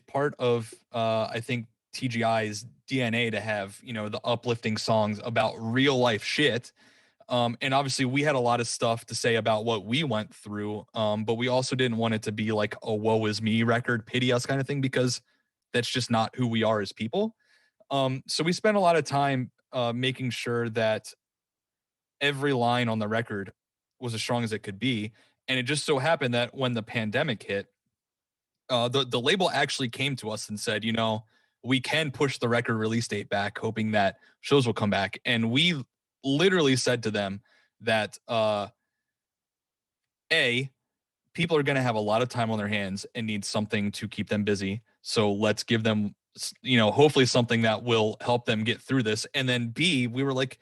part of I think TGI's DNA to have the uplifting songs about real life shit. And obviously we had a lot of stuff to say about what we went through, but we also didn't want it to be like a woe is me record, pity us kind of thing, because that's just not who we are as people. So we spent a lot of time making sure that every line on the record was as strong as it could be. And it just so happened that when the pandemic hit, the label actually came to us and said, we can push the record release date back, hoping that shows will come back. And we literally said to them that A, people are going to have a lot of time on their hands and need something to keep them busy. So let's give them, hopefully something that will help them get through this. And then B, we were like,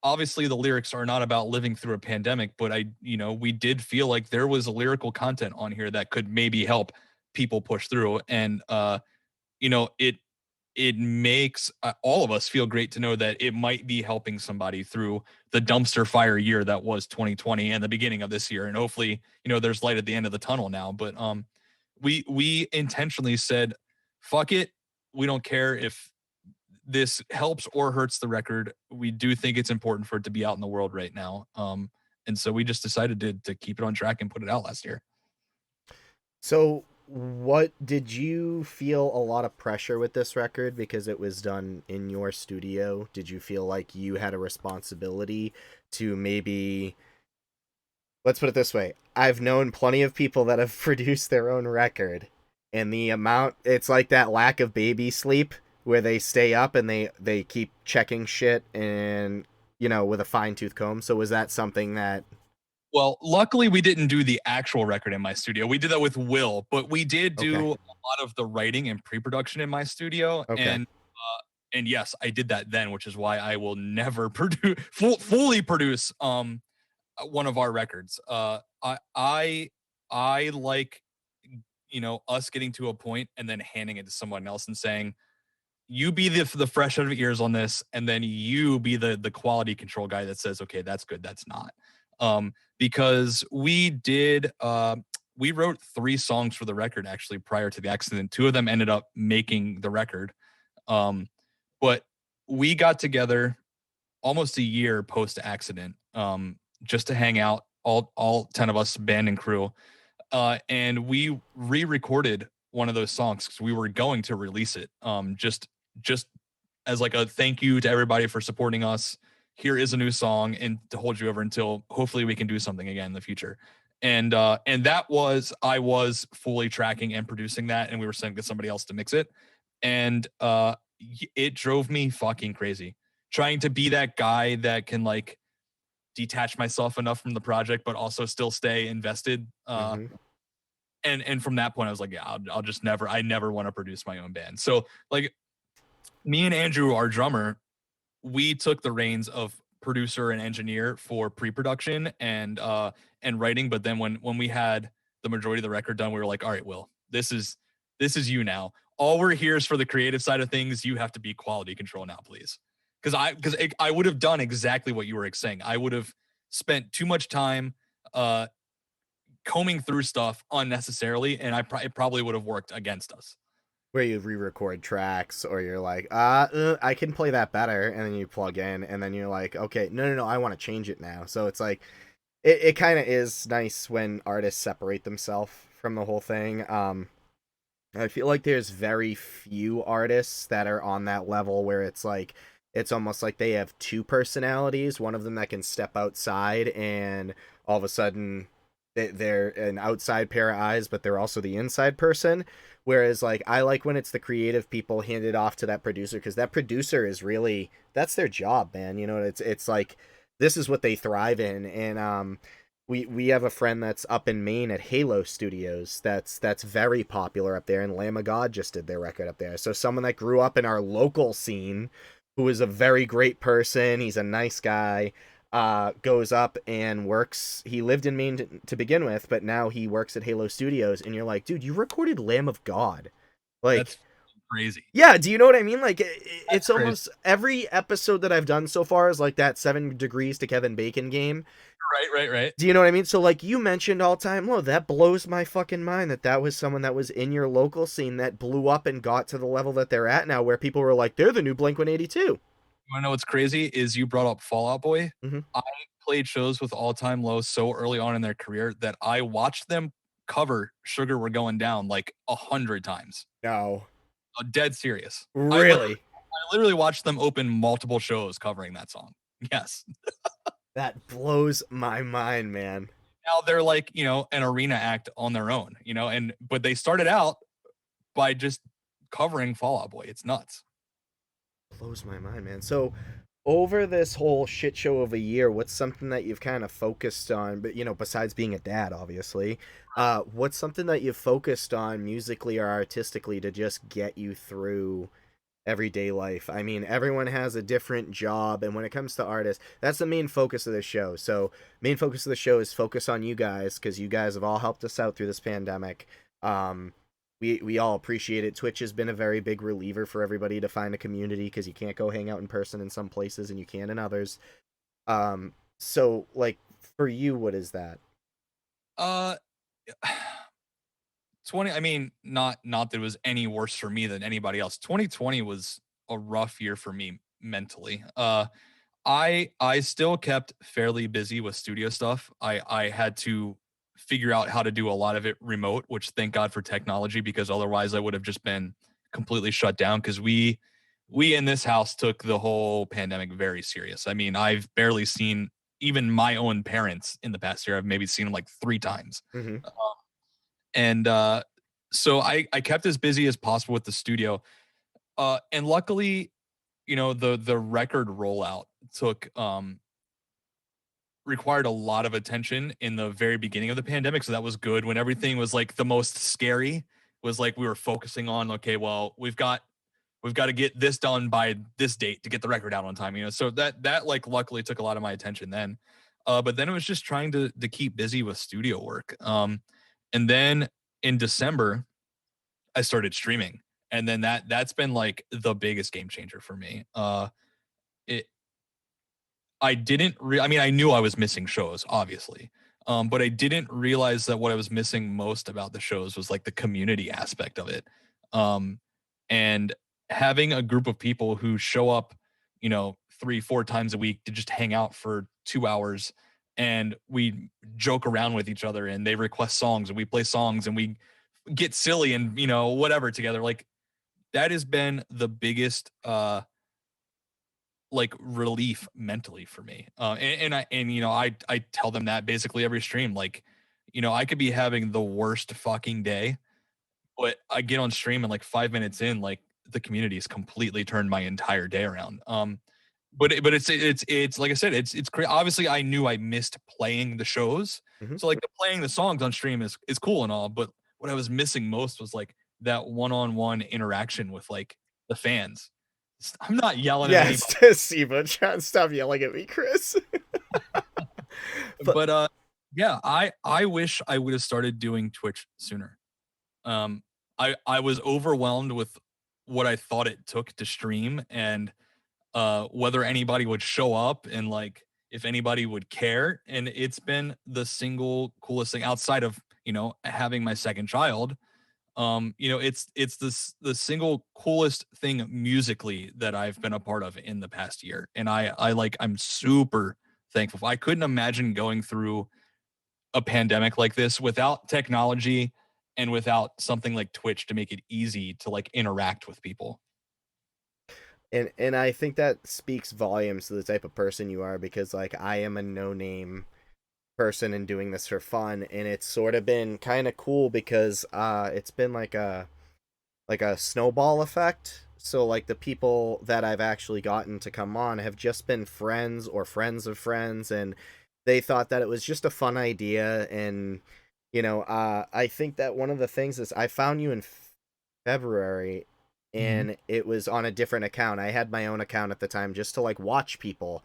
obviously the lyrics are not about living through a pandemic, but we did feel like there was a lyrical content on here that could maybe help people push through. And, it makes all of us feel great to know that it might be helping somebody through the dumpster fire year that was 2020 and the beginning of this year. And hopefully, there's light at the end of the tunnel now. But we intentionally said, fuck it. We don't care if this helps or hurts the record. We do think it's important for it to be out in the world right now. And so we just decided to keep it on track and put it out last year. So, what did you feel a lot of pressure with this record because it was done in your studio? Did you feel like you had a responsibility to maybe, let's put it this way, I've known plenty of people that have produced their own record, and the amount, it's like that lack of baby sleep where they stay up and they keep checking shit and with a fine-tooth comb. So was that something that... Well, luckily we didn't do the actual record in my studio. We did that with Will, but we did do Okay. a lot of the writing and pre-production in my studio. Okay. And yes, I did that then, which is why I will never fully produce one of our records. I like us getting to a point and then handing it to someone else and saying, you be the fresh out of ears on this, and then you be the quality control guy that says, okay, that's good, that's not. Because we wrote 3 songs for the record actually prior to the accident. 2 of them ended up making the record. But we got together almost a year post accident, just to hang out, all 10 of us, band and crew. And we re-recorded one of those songs because we were going to release it. Just as like a thank you to everybody for supporting us. Here is a new song, and to hold you over until hopefully we can do something again in the future. And that was, I was fully tracking and producing that, and we were sending to somebody else to mix it. And it drove me fucking crazy trying to be that guy that can like detach myself enough from the project, but also still stay invested. And from that point, I was like, yeah, I'll just I never want to produce my own band. So like me and Andrew, our drummer, we took the reins of producer and engineer for pre-production and writing. But then when we had the majority of the record done, we were like, all right, Will, this is you now. All we're here is for the creative side of things. You have to be quality control now, please. Because I would have done exactly what you were saying. I would have spent too much time combing through stuff unnecessarily, and it probably would have worked against us. Where you re-record tracks, or you're like, I can play that better, and then you plug in, and then you're like, okay, no, I want to change it now. So it's like, it kind of is nice when artists separate themselves from the whole thing. I feel like there's very few artists that are on that level where it's like, it's almost like they have 2 personalities, one of them that can step outside and all of a sudden they're an outside pair of eyes, but they're also the inside person. Whereas like I like when it's the creative people handed off to that producer, because that producer is really, that's their job, man. It's like, this is what they thrive in. And we have a friend that's up in Maine at Halo Studios that's very popular up there, and Lamb of God just did their record up there. So someone that grew up in our local scene, who is a very great person, he's a nice guy, goes up and works. He lived in Maine to begin with, but now he works at Halo Studios, and you're like, dude, you recorded Lamb of God. Like, that's crazy. Yeah, do you know what I mean? Like, it's crazy. Almost every episode that I've done so far is like that 7 Degrees to Kevin Bacon game. Right. Do you know what I mean? So, like, you mentioned All Time Low. That blows my fucking mind that was someone that was in your local scene that blew up and got to the level that they're at now, where people were like, they're the new Blink-182. You want to know what's crazy is you brought up Fall Out Boy. Mm-hmm. I played shows with All Time Low so early on in their career that I watched them cover Sugar We're Going Down like 100 times. No. Dead serious. Really? I literally watched them open multiple shows covering that song. Yes. That blows my mind, man. Now they're like, an arena act on their own, but they started out by just covering Fall Out Boy. It's nuts. Blows my mind, man. So Over this whole shit show of a year, what's something that you've kind of focused on? But besides being a dad, obviously, what's something that you've focused on musically or artistically to just get you through everyday life? I mean, everyone has a different job, and when it comes to artists, that's the main focus of the show. So, main focus of the show is focus on you guys because you guys have all helped us out through this pandemic. Um, we all appreciate it. Twitch has been a very big reliever for everybody to find a community because you can't go hang out in person in some places and you can in others. So like for you, what is that? Uh 20, I mean, not that it was any worse for me than anybody else. 2020 was a rough year for me mentally. I still kept fairly busy with studio stuff. I had to figure out how to do a lot of it remote, which thank God for technology, because otherwise I would have just been completely shut down, because we in this house took the whole pandemic very serious. I mean, I've barely seen even my own parents in the past year. I've maybe seen them like 3 times. Mm-hmm. And so I kept as busy as possible with the studio. And luckily, the record rollout took required a lot of attention in the very beginning of the pandemic. So that was good. When everything was like the most scary, was like we were focusing on, okay, well, we've got to get this done by this date to get the record out on time. So that like luckily took a lot of my attention then. But then it was just trying to keep busy with studio work. And then in December, I started streaming. And then that's been like the biggest game changer for me. It I mean, I knew I was missing shows, obviously. But I didn't realize that what I was missing most about the shows was like the community aspect of it. Um, and having a group of people who show up, 3, 4 times a week to just hang out for 2 hours, and we joke around with each other, and they request songs and we play songs and we get silly and whatever together. Like, that has been the biggest like relief mentally for me. And I tell them that basically every stream. Like, I could be having the worst fucking day, but I get on stream and like 5 minutes in, like the community has completely turned my entire day around. But it's like I said, it's crazy. Obviously, I knew I missed playing the shows, Mm-hmm. so like playing the songs on stream is cool and all. But what I was missing most was like that one-on-one interaction with like the fans. I'm not yelling at Yes, anybody, Siva, John, stop yelling at me, Chris. But but yeah, I wish I would have started doing Twitch sooner. Um, I was overwhelmed with what I thought it took to stream, and whether anybody would show up, and like if anybody would care. And it's been the single coolest thing outside of having my second child. It's the single coolest thing musically that I've been a part of in the past year, and I'm super thankful. I couldn't imagine going through a pandemic like this without technology and without something like Twitch to make it easy to like interact with people. and I think that speaks volumes to the type of person you are because like I am a no name person and doing this for fun, and it's sort of been kind of cool because it's been like a snowball effect. So like the people that I've actually gotten to come on have just been friends or friends of friends, and they thought that it was just a fun idea. And I think that one of the things is I found you in February, Mhm. and it was on a different account. I had my own account at the time just to like watch people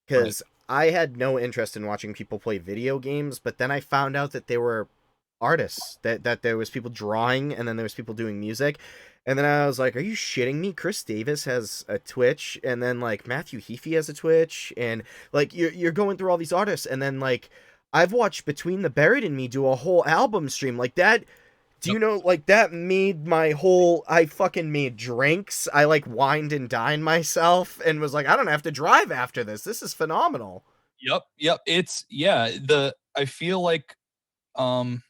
Right. because I had no interest in watching people play video games, but then I found out that there were artists, that there was people drawing, and then there was people doing music. And then I was like, are you shitting me? Chris Davis has a Twitch, and then like Matthew Heafy has a Twitch, and like you're going through all these artists, and then like I've watched Between the Buried and Me do a whole album stream like that. Do Yep. you know, like that made my whole, I fucking made drinks. I like wined and dined myself and was like, I don't have to drive after this. This is phenomenal. Yep. Yep. It's yeah. The um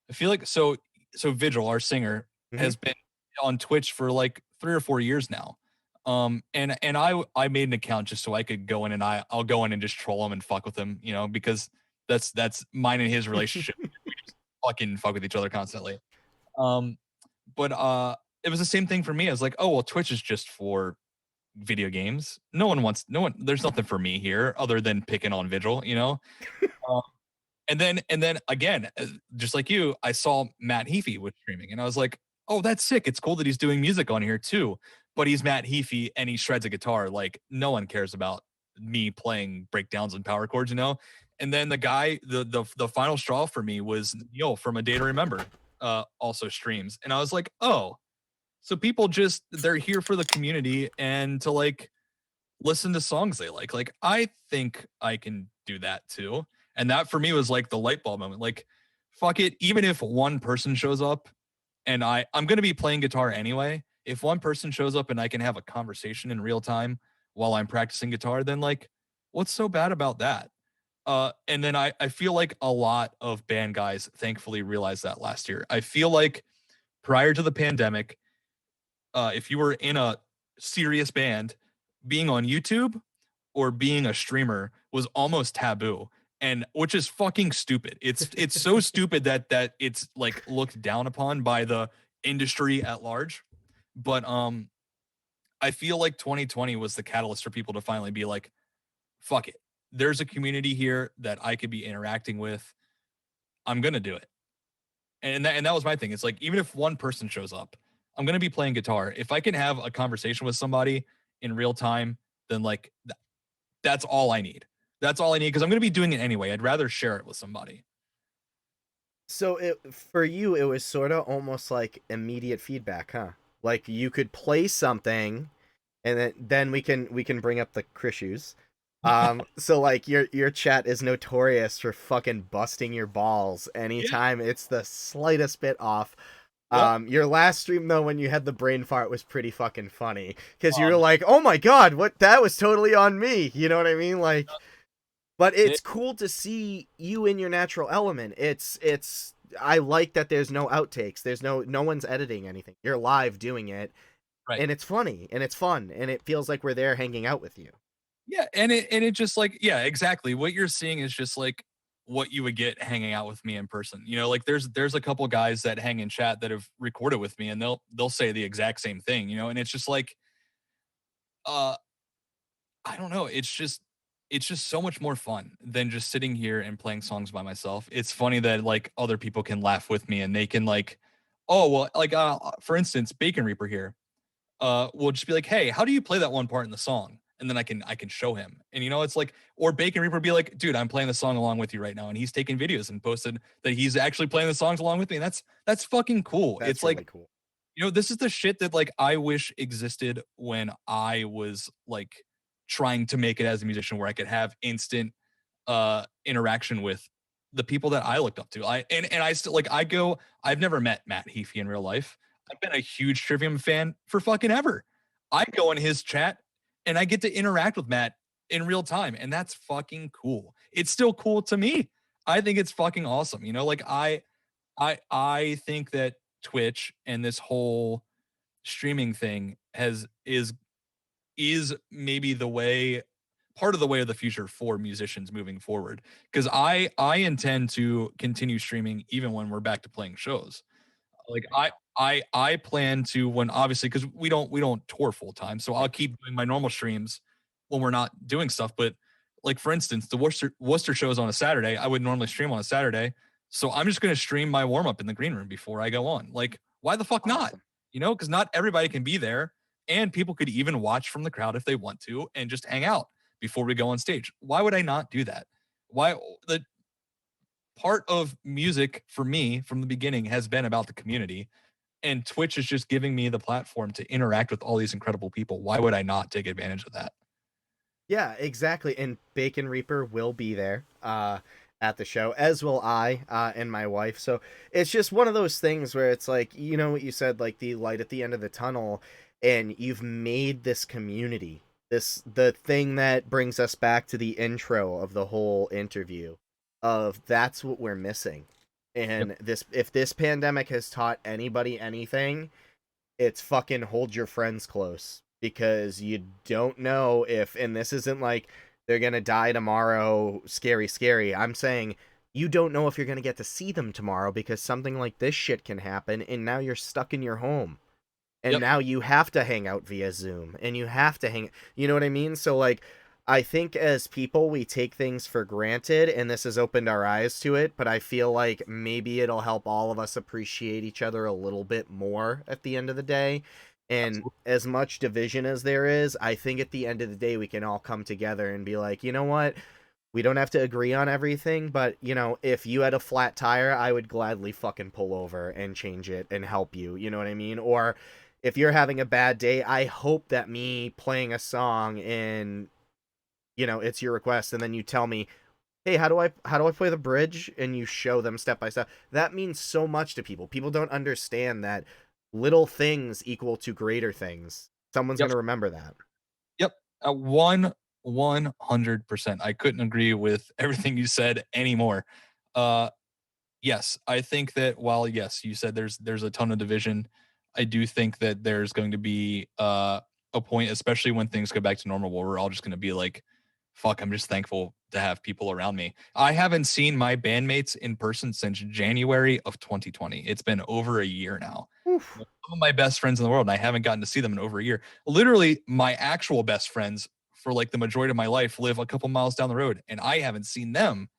I feel like so Vigil, our singer, Hmm. has been on Twitch for like 3 or 4 years now. And I made an account just so I could go in, and I'll go in and just troll him and fuck with him, because that's mine and his relationship. We just fucking fuck with each other constantly. Um, but it was the same thing for me. I was like, oh well, Twitch is just for video games. No one, there's nothing for me here other than picking on Vigil, you know? Um, and then again, just like you, I saw Matt Heafy was streaming and I was like, oh, that's sick. It's cool that he's doing music on here too. But he's Matt Heafy and he shreds a guitar. Like, no one cares about me playing breakdowns and power chords, you know? And then the guy, the final straw for me was Neil from A Day to Remember, also streams. And I was like, oh, so people just they're here for the community and to like listen to songs they like. Like, I think I can do that too. And that for me was like the light bulb moment. Like, fuck it, even if one person shows up and I'm going to be playing guitar anyway, if one person shows up and I can have a conversation in real time while I'm practicing guitar, then like what's so bad about that? And then I feel like a lot of band guys thankfully realized that last year. I feel like prior to the pandemic, if you were in a serious band, being on YouTube or being a streamer was almost taboo, and which is fucking stupid. It's so stupid that it's like looked down upon by the industry at large. But I feel like 2020 was the catalyst for people to finally be like, fuck it. There's a community here that I could be interacting with. I'm gonna do it. And that was my thing. It's like, even if one person shows up, I'm gonna be playing guitar. If I can have a conversation with somebody in real time, then like that's all I need. That's all I need because I'm gonna be doing it anyway. I'd rather share it with somebody. So for you, it was sort of almost like immediate feedback, huh? Like you could play something, and then we can bring up the Krishues. So like your chat is notorious for fucking busting your balls Yeah. anytime it's the slightest bit off. Yep. Your last stream though, when you had the brain fart, was pretty fucking funny because you were Um, like, "Oh my god, what? That was totally on me." You know what I mean? Like, but it's it, cool to see you in your natural element. It's I like that there's no outtakes. There's no one's editing anything. You're live doing it, right. and it's funny and it's fun and it feels like we're there hanging out with you. Yeah, and it just like, yeah, exactly. What you're seeing is just like what you would get hanging out with me in person. You know, like there's a couple guys that hang in chat that have recorded with me and they'll say the exact same thing, you know, and it's just like uh I don't know, it's just so much more fun than just sitting here and playing songs by myself. It's funny that like other people can laugh with me and they can like, oh, well, like for instance, Bacon Reaper here will just be like, "Hey, how do you play that one part in the song?" And then I can show him. And you know, it's like, or Bacon Reaper be like, "Dude, I'm playing the song along with you right now," and he's taking videos and posted that he's actually playing the songs along with me. And that's fucking cool. It's That's like, really cool. you know, this is the shit that like I wish existed when I was like trying to make it as a musician, where I could have instant interaction with the people that I looked up to. And I still like I go, I've never met Matt Heafy in real life. I've been a huge Trivium fan for fucking ever. I go in his chat and I get to interact with Matt in real time, and that's fucking cool. It's still cool to me. I think it's fucking awesome. You know, like I think that Twitch and this whole streaming thing is maybe the way, part of the way of the future for musicians moving forward, because I intend to continue streaming even when we're back to playing shows. Like I plan to, when obviously, because we don't tour full time, so I'll keep doing my normal streams when we're not doing stuff. But like for instance, the Worcester show is on a Saturday. I would normally stream on a Saturday, so I'm just going to stream my warm up in the green room before I go on. Like, why the fuck not? Awesome. You know, because not everybody can be there, and people could even watch from the crowd if they want to, and just hang out before we go on stage. Why would I not do that? Why the part of music for me from the beginning has been about the community, and Twitch is just giving me the platform to interact with all these incredible people. Why would I not take advantage of that? Yeah, exactly. And Bacon Reaper will be there at the show, as will I and my wife. So it's just one of those things where it's like, you know what you said, like the light at the end of the tunnel, and you've made this community. The thing that brings us back to the intro of the whole interview of that's what we're missing. Yep. And this if this pandemic has taught anybody anything, it's fucking hold your friends close because you don't know if, and this isn't like they're gonna die tomorrow, scary. I'm saying you don't know if you're gonna get to see them tomorrow because something like this shit can happen and now you're stuck in your home. and Yep. now you have to hang out via Zoom, and you have to hang, you know what I mean? So like, I think as people we take things for granted, and this has opened our eyes to it, but I feel like maybe it'll help all of us appreciate each other a little bit more at the end of the day. And Absolutely. as much division as there is, I think at the end of the day we can all come together and be like, you know what, we don't have to agree on everything, but you know, if you had a flat tire, I would gladly fucking pull over and change it and help you. You know what I mean? Or if you're having a bad day, I hope that me playing a song and you know, it's your request and then you tell me, "Hey, how do I play the bridge?" and you show them step by step. That means so much to people. People don't understand that little things equal to greater things. Someone's going Yep. to remember that. Yep. 100%. I couldn't agree with everything you said anymore. Uh, yes, I think that while yes, you said there's a ton of division, I do think that there's going to be a point, especially when things go back to normal, where we're all just going to be like, "Fuck, I'm just thankful to have people around me." I haven't seen my bandmates in person since January of 2020. It's been over a year now. Oof. Some of my best friends in the world, and I haven't gotten to see them in over a year. Literally, my actual best friends for like the majority of my life live a couple miles down the road, and I haven't seen them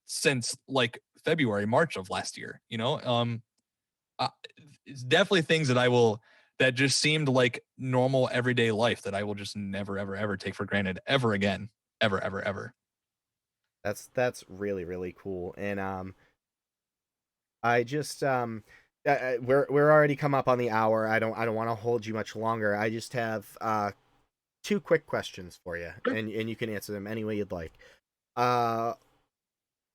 since like February, March of last year. Uh, it's definitely things that that just seemed like normal everyday life that I will just never, ever, ever take for granted ever again, ever, ever, ever. That's really really cool. And I just we're already come up on the hour. I don't want to hold you much longer. I just have two quick questions for you, Sure. and you can answer them any way you'd like. Uh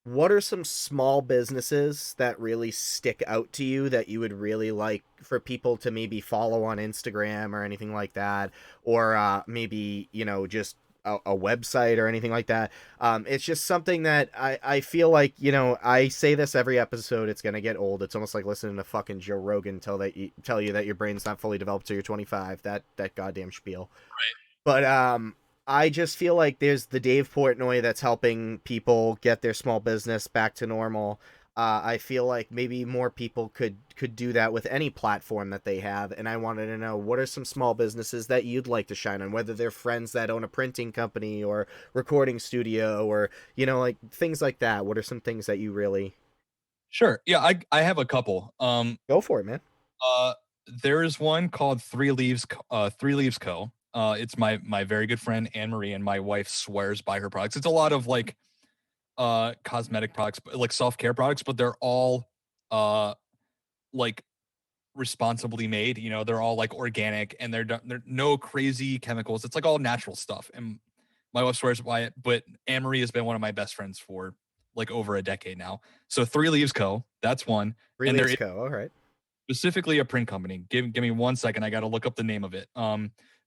what are some small businesses that really stick out to you that you would really like for people to maybe follow on Instagram or anything like that, or maybe you know just a website or anything like that? It's just something that I feel like, you know, I say this every episode. It's gonna get old. It's almost like listening to fucking Joe Rogan tell you that your brain's not fully developed till you're 25. That goddamn spiel. But I just feel like there's the Dave Portnoy that's helping people get their small business back to normal. I feel like maybe more people could do that with any platform that they have, and I wanted to know what are some small businesses that you'd like to shine on, whether they're friends that own a printing company or recording studio or you know like things like that. What are some things that you really Sure. Yeah, I have a couple. go for it, man? Uh, there's one called Three Leaves Co. It's my very good friend Anne Marie, and my wife swears by her products. It's a lot of like cosmetic products, like self-care products, but they're all uh like responsibly made. They're all like organic, and they're no crazy chemicals. It's like all natural stuff. And my wife swears by it, but Anne Marie has been one of my best friends for like over a decade now. So Three Leaves Co. That's one. Three And there Leaves is Co. All right. specifically a print company. Give me 1 second. I got to look up the name of it.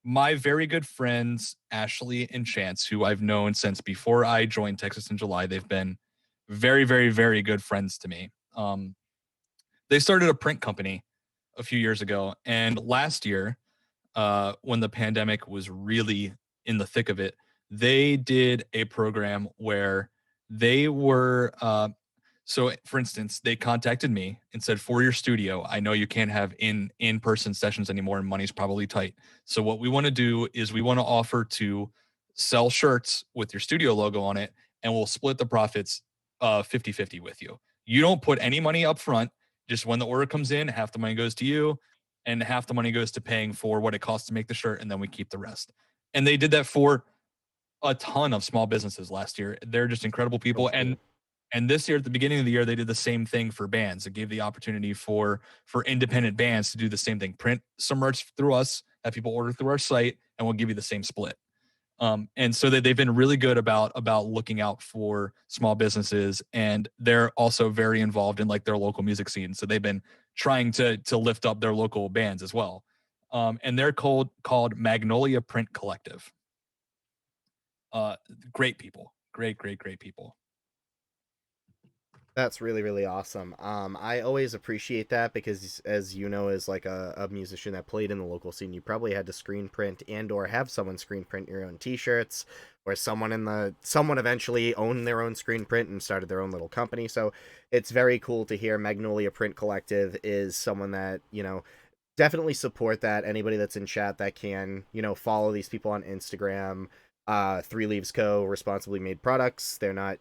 My very good friends Ashley and Chance, who I've known since before I joined Texas in July, they've been very, very, very good friends to me. They started a print company a few years ago, and last year, when the pandemic was really in the thick of it, they did a program where they were so, for instance, they contacted me and said, "For your studio, I know you can't have in-person sessions anymore, and money's probably tight. So, what we want to do is we want to offer to sell shirts with your studio logo on it, and we'll split the profits 50-50 with you. You don't put any money up front. Just when the order comes in, half the money goes to you, and half the money goes to paying for what it costs to make the shirt, and then we keep the rest." And they did that for a ton of small businesses last year. They're just incredible Real people, cool. and this year, at the beginning of the year, they did the same thing for bands. It gave the opportunity for independent bands to do the same thing. Print some merch through us, have people order through our site, and we'll give you the same split. And so they've been really good about looking out for small businesses, and they're also very involved in like their local music scene. So they've been trying to lift up their local bands as well. And they're called Magnolia Print Collective. Uh, Great people, great people. That's really, really awesome. I always appreciate that because, as you know, as like a musician that played in the local scene, you probably had to screen print and or have someone screen print your own T-shirts, or someone eventually owned their own screen print and started their own little company. So it's very cool to hear Magnolia Print Collective is someone that you know definitely support that. Anybody that's in chat that can, follow these people on Instagram. Three Leaves Co. responsibly made products. They're not,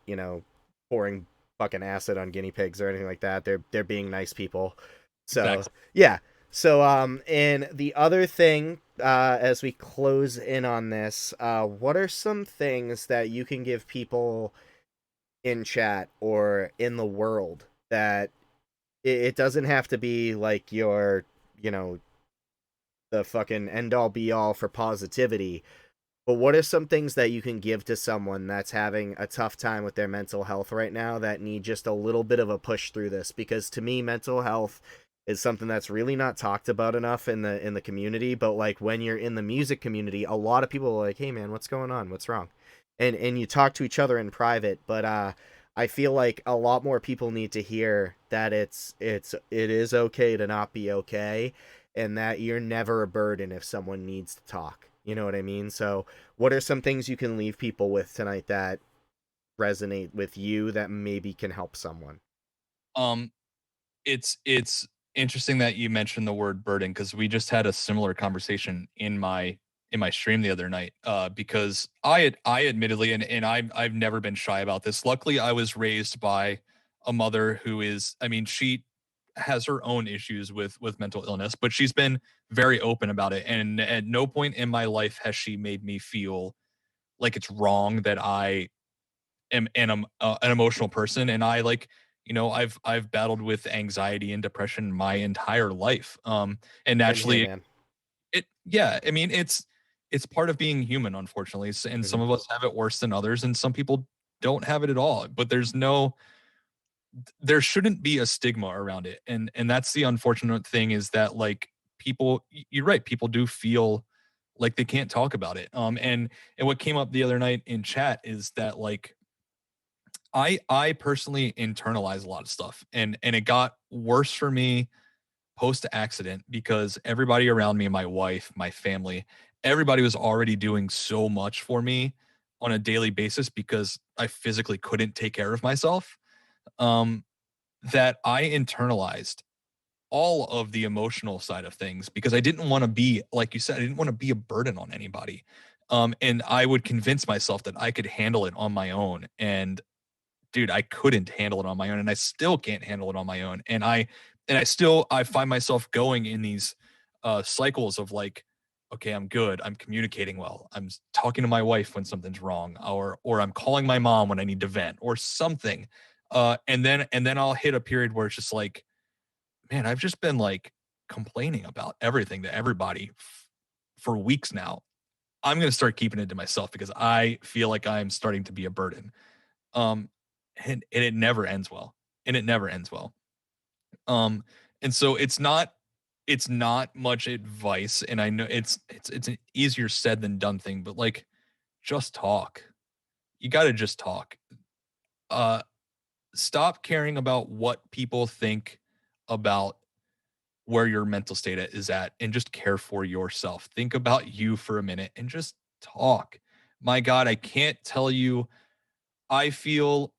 pouring fucking acid on guinea pigs or anything like that. They're being nice people. So Exactly. yeah. So and the other thing, as we close in on this, what are some things that you can give people in chat or in the world that it doesn't have to be like your, you know, the fucking end all be all for positivity, but what are some things that you can give to someone that's having a tough time with their mental health right now that need just a little bit of a push through this? Because to me, mental health is something that's really not talked about enough in the community. But like when you're in the music community, a lot of people are like, "Hey man, what's going on? What's wrong?" And you talk to each other in private. But I feel like a lot more people need to hear that it is okay to not be okay, and that you're never a burden if someone needs to talk. You know what I mean? So what are some things you can leave people with tonight that resonate with you that maybe can help someone? Um, it's interesting that you mentioned the word burden because we just had a similar conversation in my stream the other night. Because I admittedly, and I've never been shy about this. Luckily, I was raised by a mother who is, I mean, she has her own issues with mental illness, but she's been very open about it. And at no point in my life has she made me feel like it's wrong that I an emotional person, and I like, I've battled with anxiety and depression my entire life. And Same here, naturally, man. yeah, I mean, it's part of being human, unfortunately. And Hmm. some of us have it worse than others, and some people don't have it at all. But there shouldn't be a stigma around it, and that's the unfortunate thing is that like you're right, people do feel like they can't talk about it. And what came up the other night in chat is that like I personally internalize a lot of stuff, and it got worse for me post accident because everybody around me, my wife, my family, everybody was already doing so much for me on a daily basis because I physically couldn't take care of myself. Um, that I internalized all of the emotional side of things because I didn't want to be, like you said, I didn't want to be a burden on anybody. And I would convince myself that I could handle it on my own. And dude, I couldn't handle it on my own, and I still can't handle it on my own. I find myself going in these cycles of like, okay, I'm good. I'm communicating well. Talking to my wife when something's wrong, or I'm calling my mom when I need to vent or something. And then I'll hit a period where it's just like, man, I've just been like complaining about everything to everybody for weeks now. I'm gonna start keeping it to myself because I feel like I'm starting to be a burden. Um, and it never ends well. And it never ends well. Um, and so it's not much advice, and I know it's an easier said than done thing, but like just talk. You got to just talk. Uh, Stop caring about what people think about where your mental state is at, and just care for yourself. Think about you for a minute and just talk. My God, I can't tell you. I feel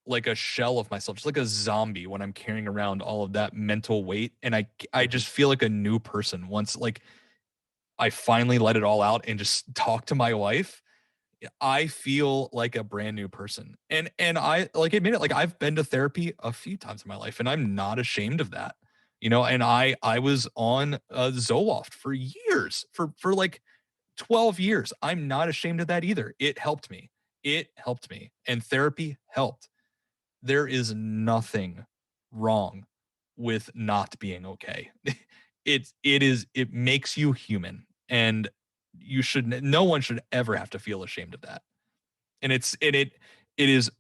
like a shell of myself, just like a zombie when I'm carrying around all of that mental weight. And I Hmm. just feel like a new person once like I finally let it all out and just talk to my wife. I feel like a brand new person. And I like admit it, like I've been to therapy a few times in my life and I'm not ashamed of that. And I was on Zoloft for years, for like 12 years. I'm not ashamed of that either. It helped me. It helped me. And therapy helped. There is nothing wrong with not being okay. It makes you human, and no one should ever have to feel ashamed of that. And it is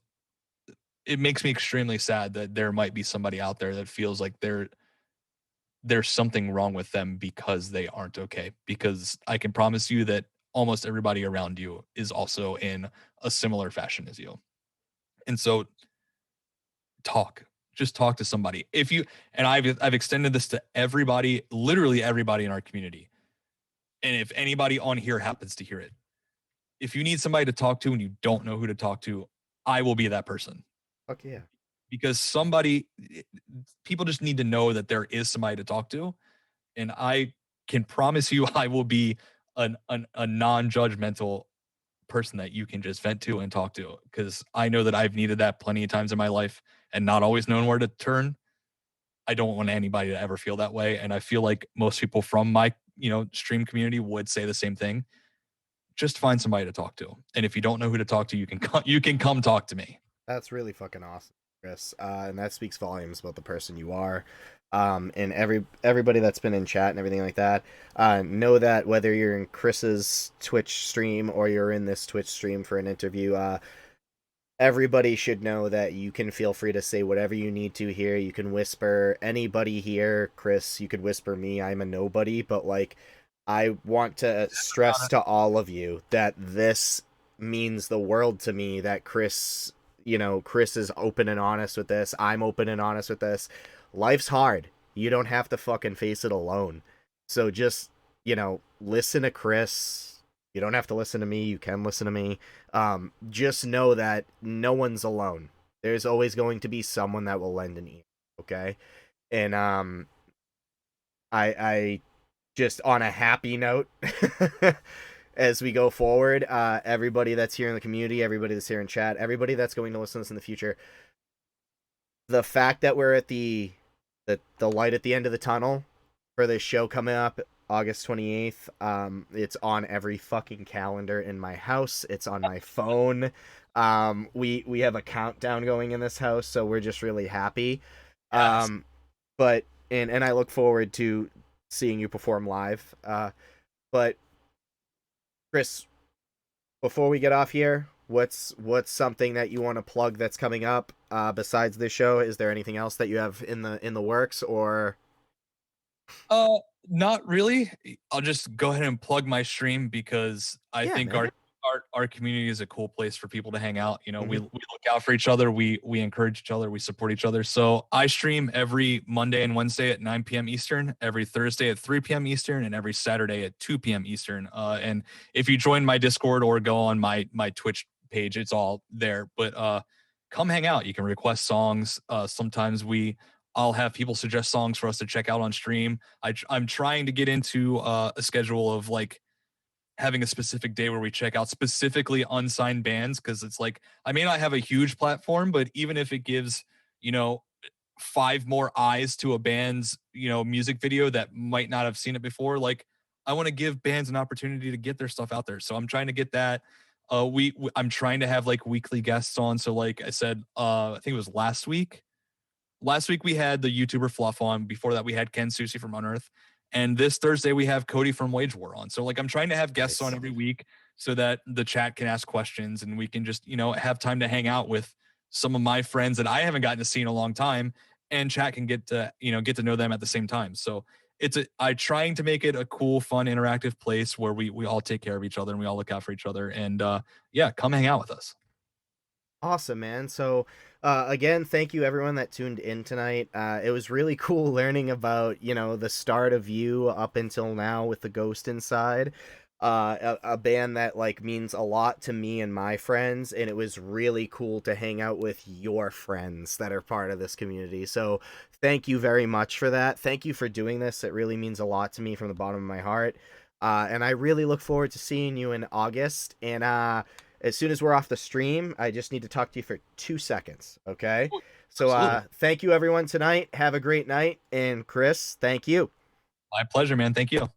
it makes me extremely sad that there might be somebody out there that feels like there's something wrong with them because they aren't okay, because I can promise you that almost everybody around you is also in a similar fashion as you. And so talk. Just talk to somebody. If you and I've extended this to everybody, literally everybody in our community. And if anybody on here happens to hear it, if you need somebody to talk to and you don't know who to talk to, I will be that person. Fuck yeah. Because people just need to know that there is somebody to talk to. and I can promise you I will be a non-judgmental person that you can just vent to and talk to, because I know that I've needed that plenty of times in my life and not always known where to turn. I don't want anybody to ever feel that way, and I feel like most people from my, stream community would say the same thing. Just find somebody to talk to, and if you don't know who to talk to, you can come talk to me. That's really fucking awesome, Chris. And that speaks volumes about the person you are. And everybody that's been in chat and everything like that, know that whether you're in Chris's Twitch stream or you're in this Twitch stream for an interview, everybody should know that you can feel free to say whatever you need to here. You can whisper anybody here. Chris, you could whisper me. I'm a nobody, but like, I want to stress to all of you that this means the world to me, that Chris is open and honest with this. I'm open and honest with this. Life's hard. You don't have to fucking face it alone. So just, listen to Chris. You don't have to listen to me. You can listen to me. Just know that no one's alone. There's always going to be someone that will lend an ear. Okay. And I just on a happy note, as we go forward, everybody that's here in the community, everybody that's here in chat, everybody that's going to listen to this in the future, the fact that we're at the light at the end of the tunnel for this show coming up August 28th, it's on every fucking calendar in my house. It's on my phone. We have a countdown going in this house, so we're just really happy. Yes. But and I look forward to seeing you perform live. But Chris, before we get off here, what's something that you want to plug that's coming up besides this show? Is there anything else that you have in the works, or? Not really. I'll just go ahead and plug my stream because I Yeah, think man. our community is a cool place for people to hang out. We Mm-hmm. look out for each other. We encourage each other. We support each other. So I stream every Monday and Wednesday at 9 p.m. Eastern, every Thursday at 3 p.m. Eastern, and every Saturday at 2 p.m. Eastern. And if you join my Discord or go on my Twitch page, it's all there. But come hang out. You can request songs. Sometimes I'll have people suggest songs for us to check out on stream. I'm trying to get into a schedule of like having a specific day where we check out specifically unsigned bands, because it's like I may not have a huge platform, but even if it gives, you know, 5 more eyes to a band's, music video that might not have seen it before, like I want to give bands an opportunity to get their stuff out there. So I'm trying to get that. I'm trying to have like weekly guests on. So like I said, I think it was last week. Last week we had the YouTuber Fluff on. Before that we had Ken Susi from Unearth. And this Thursday we have Cody from Wage War on. So like I'm trying to have guests on Nice. every week so that the chat can ask questions and we can just, have time to hang out with some of my friends that I haven't gotten to see in a long time, and chat can get to know them at the same time. So I trying to make it a cool, fun, interactive place where we all take care of each other and we all look out for each other. And yeah, come hang out with us. Awesome, man. So, again, thank you everyone that tuned in tonight. It was really cool learning about, the start of you up until now with the Ghost Inside. A band that like means a lot to me and my friends, and it was really cool to hang out with your friends that are part of this community. So, thank you very much for that. Thank you for doing this. It really means a lot to me from the bottom of my heart. And I really look forward to seeing you in August. And as soon as we're off the stream, I just need to talk to you for 2 seconds, okay? So Absolutely. thank you everyone tonight. Have a great night. And Chris, thank you. My pleasure, man. Thank you.